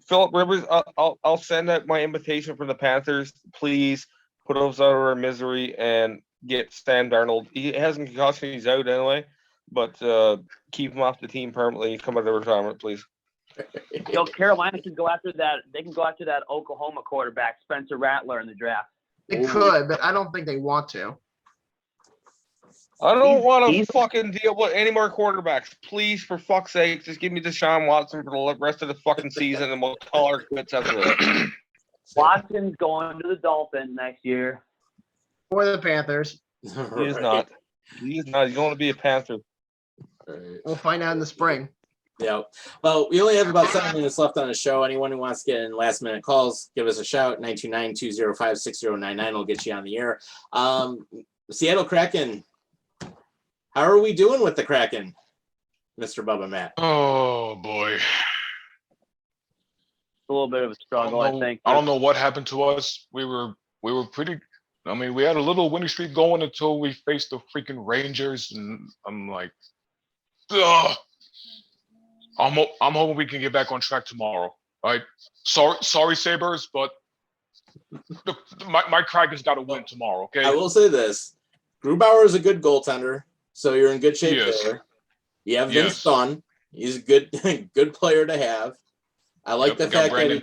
Philip Rivers, I'll send out my invitation for the Panthers. Please put us out of our misery and get Sam Darnold. He hasn't concussion, he's out anyway, but keep him off the team permanently. Come out of retirement, please. Carolina can go after that. They can go after that Oklahoma quarterback, Spencer Rattler, in the draft. They could, but I don't think they want to. I don't want to fucking deal with any more quarterbacks. Please, for fuck's sake, just give me Deshaun Watson for the rest of the fucking season, and we'll call our quits after that. Watson's going to the Dolphins next year. Or the Panthers. He is not. He's going to be a Panther. We'll find out in the spring. Yeah. Well, we only have about 7 minutes left on the show. Anyone who wants to get in last-minute calls, give us a shout. 929-205-6099 will get you on the air. Seattle Kraken. How are we doing with the Kraken, Mr. Bubba Matt? Oh boy, a little bit of a struggle, I think. I don't know what happened to us. We were pretty. I mean, we had a little winning streak going until we faced the freaking Rangers, and I'm like, ugh. I'm hoping we can get back on track tomorrow. All right, sorry, Sabres, but my Kraken's got to win tomorrow. Okay. I will say this: Grubauer is a good goaltender. So you're in good shape there. You have Vince Dunn. He's a good player to have. I like the fact that he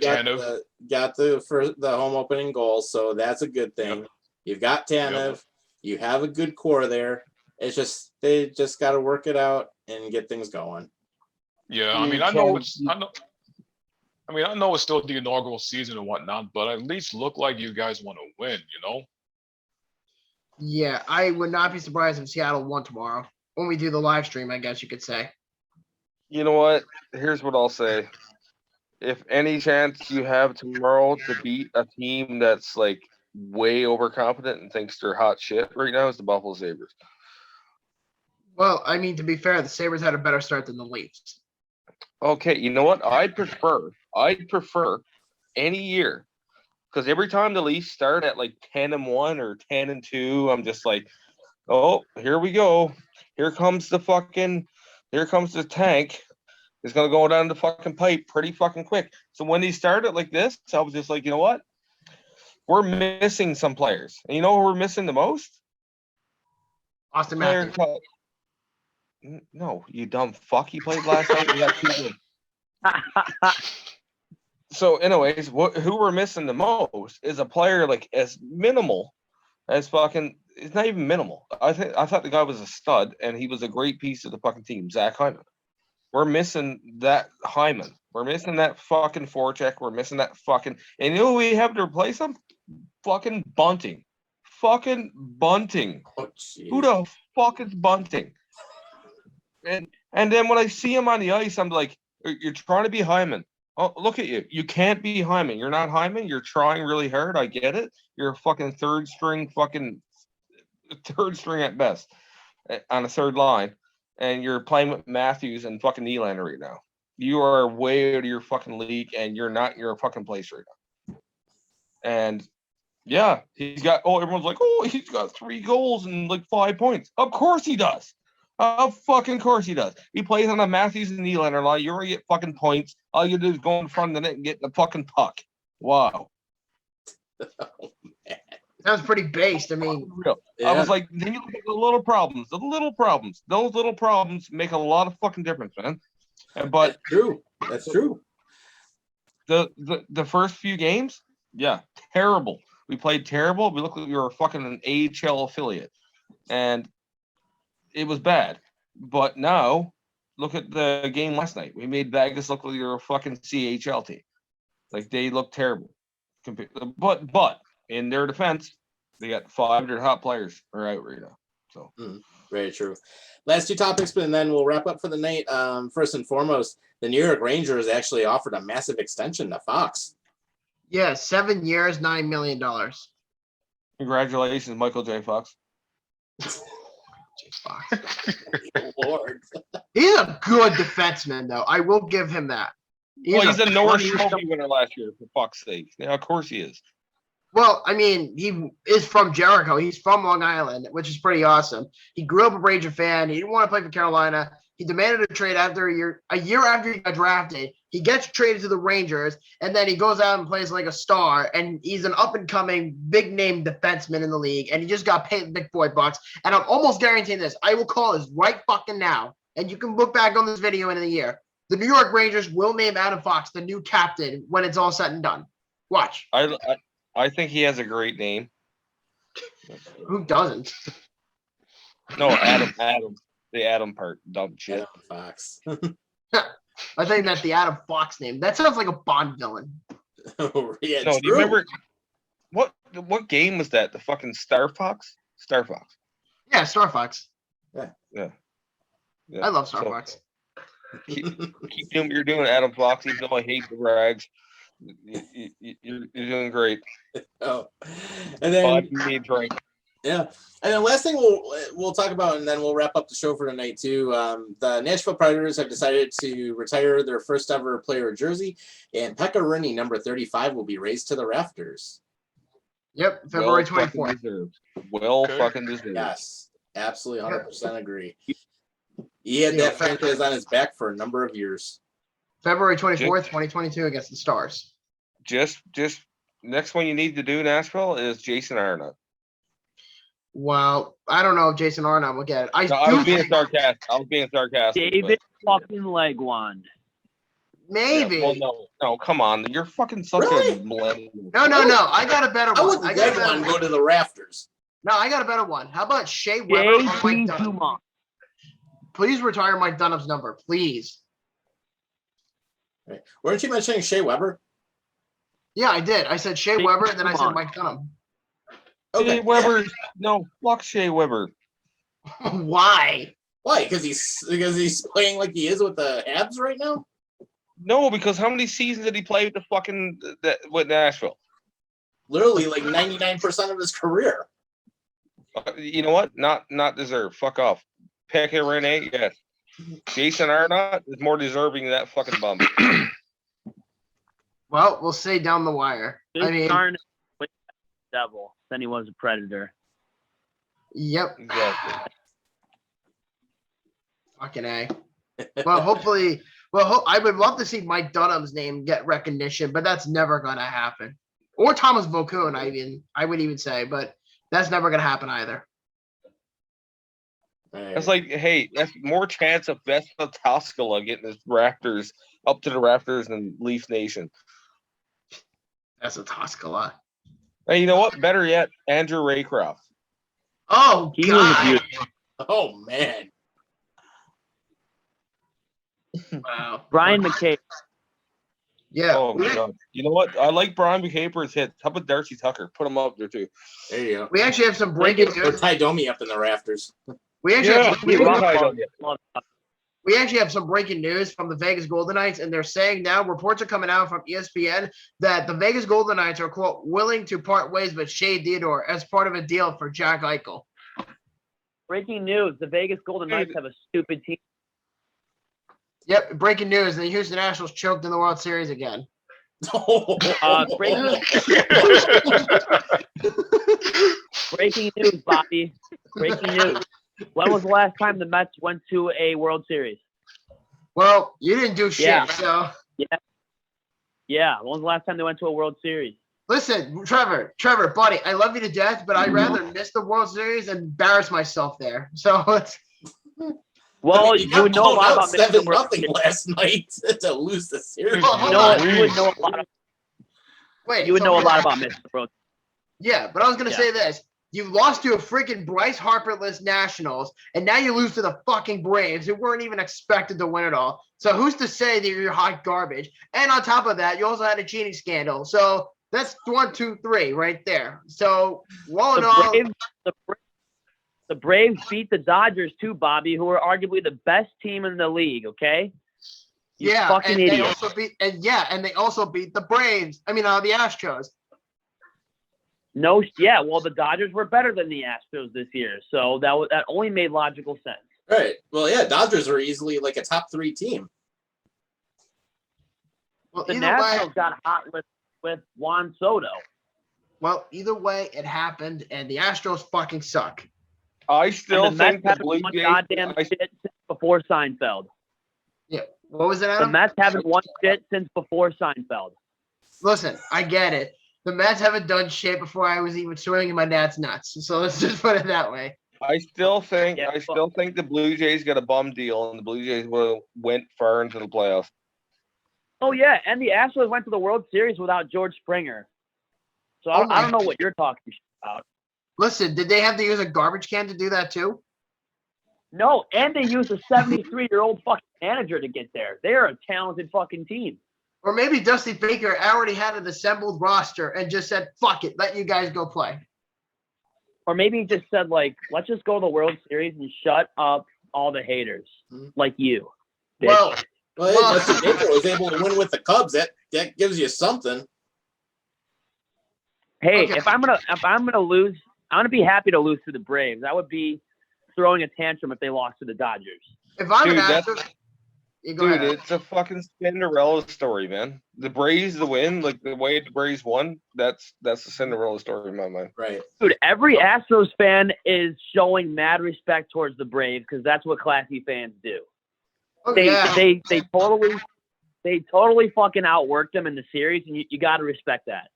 got the home opening goal, so that's a good thing. Yep. You've got Tanev. You have a good core there. It's just they just got to work it out and get things going. Yeah, I mean, I know it's still the inaugural season and whatnot, but at least look like you guys want to win, Yeah, I would not be surprised if Seattle won tomorrow. When we do the live stream, I guess you could say. You know what? Here's what I'll say. If any chance you have tomorrow to beat a team that's like way overconfident and thinks they're hot shit right now, is the Buffalo Sabres. Well, I mean, to be fair, the Sabres had a better start than the Leafs. Okay, you know what? I'd prefer any year, because every time the Leafs start at like 10-1 or 10-2, I'm just like, oh, here we go. Here comes the tank. It's gonna go down the fucking pipe pretty fucking quick. So when they started like this, I was just like, you know what? We're missing some players. And you know who we're missing the most? Austin Player Matthews. called- No, you dumb fuck. He played last night. We got 2 games. So, anyways, who we're missing the most is a player like as minimal as fucking. It's not even minimal. I thought the guy was a stud, and he was a great piece of the fucking team. Zach Hyman. We're missing that Hyman. We're missing that fucking forecheck. We're missing that fucking. And you know who we have to replace him? Fucking Bunting. Fucking Bunting. Oh, geez. Who the fuck is Bunting? And then when I see him on the ice, I'm like, you're trying to be Hyman. Oh, look at you. You can't be Hyman. You're not Hyman. You're trying really hard. I get it. You're a fucking third string at best on a third line. And you're playing with Matthews and fucking Nylander right now. You are way out of your fucking league, and you're not in your fucking place right now. And yeah, everyone's like, oh, he's got 3 goals and like 5 points. Of course he does. Of fucking course he does. He plays on a Matthews and Nylander line. You're gonna get fucking points. All you do is go in front of the net and get the fucking puck. Wow. Sounds pretty based. I mean, Yeah. I was like, then you look at the little problems. Those little problems make a lot of fucking difference, man. But That's true. That's true. the first few games, yeah, terrible. We played terrible. We looked like we were fucking an AHL affiliate, and it was bad. But now, look at the game last night. We made Vegas look like they were a fucking CHL team. Like, they look terrible. But in their defense, they got 500 hot players are out right now. So Very true. Last 2 topics, but then we'll wrap up for the night. First and foremost, the New York Rangers actually offered a massive extension to Fox. yeah, 7 years, $9 million. congratulations, Michael J. Fox. Fox. Lord. He's a good defenseman, though. I will give him that. He's a Norris funny- Trophy winner last year, for fuck's sake. Yeah, of course he is. Well, I mean, he is from Jericho. He's from Long Island, which is pretty awesome. He grew up a Ranger fan. He didn't want to play for Carolina. He demanded a trade after a year after he got drafted. He gets traded to the Rangers, and then he goes out and plays like a star, and he's an up-and-coming, big-name defenseman in the league, and he just got paid big boy bucks. And I'm almost guaranteeing this. I will call this right fucking now, and you can look back on this video in a year. The New York Rangers will name Adam Fox the new captain when it's all said and done. Watch. I think he has a great name. Who doesn't? No, Adam. The Adam part. Dumb shit. Adam Fox. I think that's the Adam Fox name. That sounds like a Bond villain. Yeah, No, do you remember what game was that? The fucking Star Fox? Star Fox. Yeah, Star Fox. Yeah. I love Star So, Fox. Keep doing what you're doing, Adam Fox. Even though I hate the rags, you're doing great. Oh, and then Me a drink. yeah, and then last thing we'll talk about, and then we'll wrap up the show for tonight too. The Nashville Predators have decided to retire their first ever player jersey, and Pekka Rinne, number 35, will be raised to the rafters. Yep, February Well fucking 24th. deserved. Well Okay. fucking deserved. Yes, absolutely, 100% agree. He had that franchise on his back for a number of years. February 24th, 2022 against the Stars. Just next one you need to do, Nashville, is Jason Arnott. Well, I don't know if Jason Arnott will get it. No, I was being sarcastic. David fucking Legwand. Maybe. Well, no, come on. You're fucking such Really? a millennial. No. I got a better I one. wouldn't I got a let better one go one. to the rafters. No, I got a better one. How about Shea Weber or Mike J.P. Dunham? Dumont. Please retire Mike Dunham's number, please. Right. Weren't you mentioning Shea Weber? Yeah, I did. I said Shea J.P. Weber, and then I said Dumont. Mike Dunham. Shea Weber, no, fuck Shea Weber. Why? Why? Because he's playing like he is with the Habs right now. No, because how many seasons did he play with the fucking with Nashville? Literally, like 99% of his career. You know what? Not deserved. Fuck off. Pekka Rinne, yes. Jason Arnott is more deserving of that fucking bump. Well, we'll see down the wire. I mean, Arnott was a Devil, then he was a Predator. yep. Exactly. Fucking A. Well, hopefully, I would love to see Mike Dunham's name get recognition, but that's never going to happen. Or Thomas Vokoun, I would even say, but that's never going to happen either. It's like, hey, that's more chance of Vespa Toskala getting his Raptors up to the Raptors than Leaf Nation. That's a Toskala. Hey, you know what? Better yet, Andrew Raycroft. Oh, He was God. beautiful. Oh man. Wow. Brian McKay. Yeah. Oh, my God. You know what? I like Brian McCaper's hits. How about Darcy Tucker? Put him up there, too. There you go. We actually have some breaking Or news. tie Domi up in the rafters. We actually, Yeah, have, we we, love it. we actually have some breaking news from the Vegas Golden Knights, and they're saying now reports are coming out from ESPN that the Vegas Golden Knights are, quote, willing to part ways with Shea Theodore as part of a deal for Jack Eichel. Breaking news: the Vegas Golden Knights have a stupid team. Yep, breaking news. The Houston Nationals choked in the World Series again. Breaking news, Bobby. Breaking news. When was the last time the Mets went to a World Series? Well, you didn't do shit, Yeah. so. Yeah. When was the last time they went to a World Series? Listen, Trevor, buddy, I love you to death, but I'd rather miss the World Series and embarrass myself there. So it's. Well, You you would know a lot about missing the 7-0 World Series. last night to lose the series. Well, hold on. You would know a lot. Wait, You would so know a hold lot on. about missing the World Series. Yeah, but I was going to say this. You lost to a freaking Bryce Harper-less Nationals, and now you lose to the fucking Braves, who weren't even expected to win it all. So who's to say that you're hot garbage? And on top of that, you also had a cheating scandal. So that's 1, 2, 3 right there. So, all in all, The Braves beat the Dodgers too, Bobby, who are arguably the best team in the league. Okay. You yeah, fucking and idiot. they also beat the Braves. I mean, the Astros. Well, the Dodgers were better than the Astros this year, so that only made logical sense. Right. Well, yeah, Dodgers are easily like a top 3 team. Well, The either Nationals way, got hot with Juan Soto. either way, it happened, and the Astros fucking suck. I still And the Mets think the haven't Blue won Jays. goddamn shit since before Seinfeld. Yeah. What was it, The Adam? Mets haven't won shit since before Seinfeld. Listen, I get it. The Mets haven't done shit before I was even swinging my dad's nuts. So let's just put it that way. I still think Yeah, the Blue Jays got a bum deal, and the Blue Jays went far into the playoffs. Oh yeah, and the Astros went to the World Series without George Springer. So Oh I don't know what you're talking about. Listen, did they have to use a garbage can to do that too? No, and they used a 73-year-old fucking manager to get there. They're a talented fucking team. Or maybe Dusty Baker already had an assembled roster and just said, fuck it, let you guys go play. Or maybe he just said, like, let's just go to the World Series and shut up all the haters, like you. Bitch. Well, Dusty Baker was able to win with the Cubs. That gives you something. Hey, Okay. if I'm gonna lose, I'm gonna be happy to lose to the Braves. I would be throwing a tantrum if they lost to the Dodgers. If I'm Dude, an that's- Astros, you go Dude, ahead. it's a fucking Cinderella story, man. The Braves, the win, like the way the Braves won, that's the Cinderella story in my mind. Right. Dude, every Astros fan is showing mad respect towards the Braves because that's what classy fans do. Oh, They yeah. they totally fucking outworked them in the series, and you got to respect that.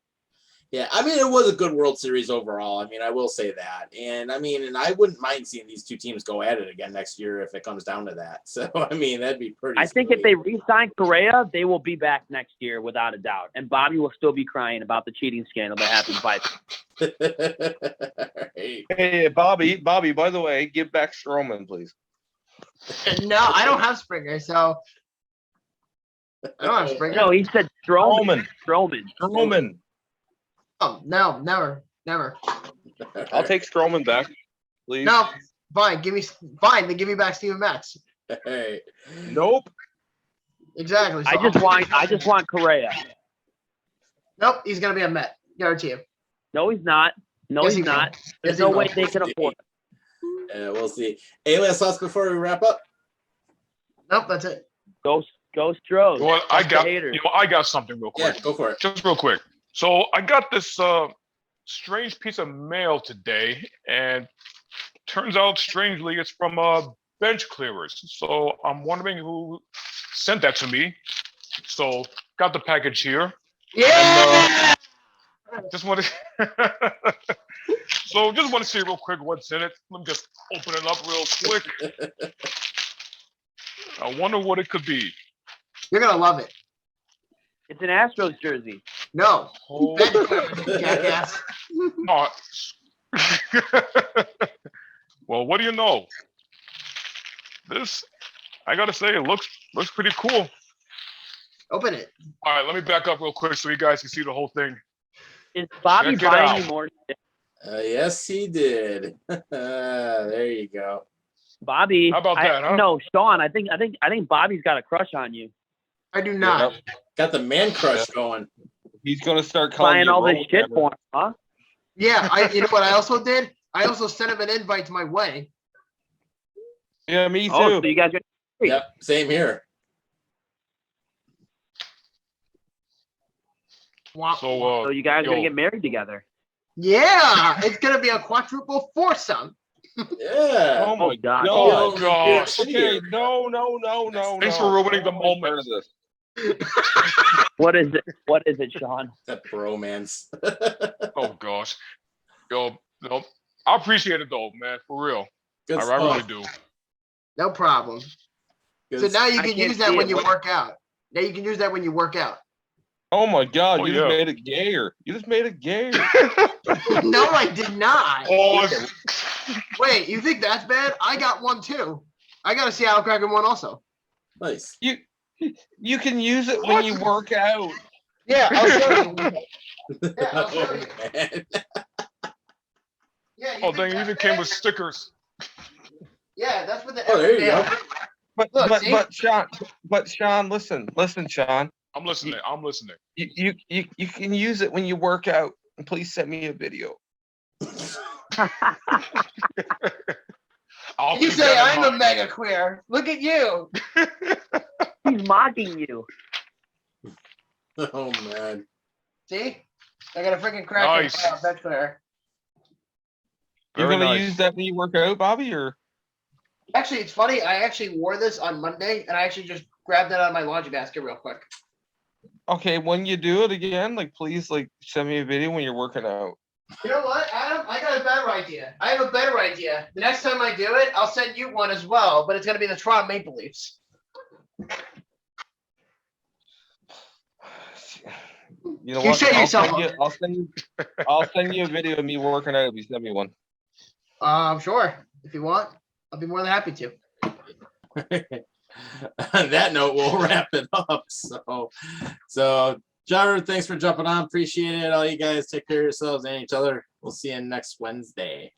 Yeah, I mean, it was a good World Series overall. I mean, I will say that. And I mean, and I wouldn't mind seeing these two teams go at it again next year if it comes down to that. So, I mean, that'd be pretty I think if they re-sign Correa, they will be back next year without a doubt. And Bobby will still be crying about the cheating scandal that happened by Right. Hey, Bobby, by the way, give back Stroman, please. No, I don't have Springer, so I don't have Springer. No, he said Stroman. Oh, no, never. I'll take Stroman back, please. No, fine. Then give me back Steven Matz. Hey. Nope. Exactly. So I just want Correa. Nope, he's gonna be a Met. Guarantee you. No, he's not. No, Yes, he's he will. not. There's Yes, he no will. way they can afford it. We'll see. Any last thoughts before we wrap up? Nope, that's it. Go Stros. Well, I Fuck the got haters. I got something real quick. Yeah, go for it. Just real quick. So I got this strange piece of mail today, and turns out strangely it's from bench clearers. So I'm wondering who sent that to me. So got the package here. Yeah. Just want to so just want to see real quick what's in it. Let me just open it up real quick. I wonder what it could be. You're gonna love it. It's an Astros jersey. No. Oh, Jackass. no. Well, what do you know? This, I gotta say, it looks pretty cool. Open it. All right, let me back up real quick so you guys can see the whole thing. Is Bobby Check it buying out. you more shit? Yes, he did. There you go. Bobby. How about that, huh? No, Sean. I think Bobby's got a crush on you. I do not. Got the man crush going. He's gonna start calling Buying you all this Road shit Runner. for him, huh? Yeah, you know what I also did? I also sent him an invite to my wedding. Yeah, me too. Oh, so you guys are Yep, same here. So, you guys are gonna yo. get married together. Yeah, it's gonna be a quadruple foursome. Yeah. Oh my God. god. Oh gosh. Okay, no. Thanks for ruining the moment. What is it? What is it, Sean? That bromance. Oh gosh. Yo, I appreciate it though, man. For real. Good I stuff. really do. No problem. Good So now you I can can't use that see when it. you work out. Now you can use that when you work out. Oh my god, Oh, you yeah. just made it gayer. You just made it gayer. No, I did not. Oh, Wait, you think that's bad? I got one too. I got a Seattle Kraken one also. Nice. You can use it when you work out. Yeah, I'll show you. Yeah, I'll show Oh, you. man. Yeah, you oh think dang, it that's even came bad? with stickers. Yeah, that's what the. Oh, there you go. But Look, see? but Sean, listen, Sean. I'm listening. You can use it when you work out. And please send me a video. I'll You keep say that in I'm a mind. mega queer. Look at you. He's mocking you. Oh, man. See? I got a freaking Kraken Nice. playoff bench player. You're Very gonna nice. use that when you work out, Bobby, or Actually, it's funny. I actually wore this on Monday, and I actually just grabbed it out of my laundry basket real quick. okay, when you do it again, like please like send me a video when you're working out. You know what, Adam? I got a better idea. I have a better idea. The next time I do it, I'll send you one as well, but it's going to be the Toronto Maple Leafs. You know You what? shut yourself I'll send you a video of me working out if you send me one. Sure. If you want, I'll be more than happy to. On that note, we'll wrap it up. So Trevor, thanks for jumping on. Appreciate it. All you guys take care of yourselves and each other. We'll see you next Wednesday.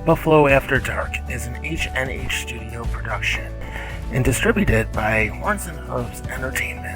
Buffalo After Dark is an HNH studio production and distributed by Horns and Hooves Entertainment.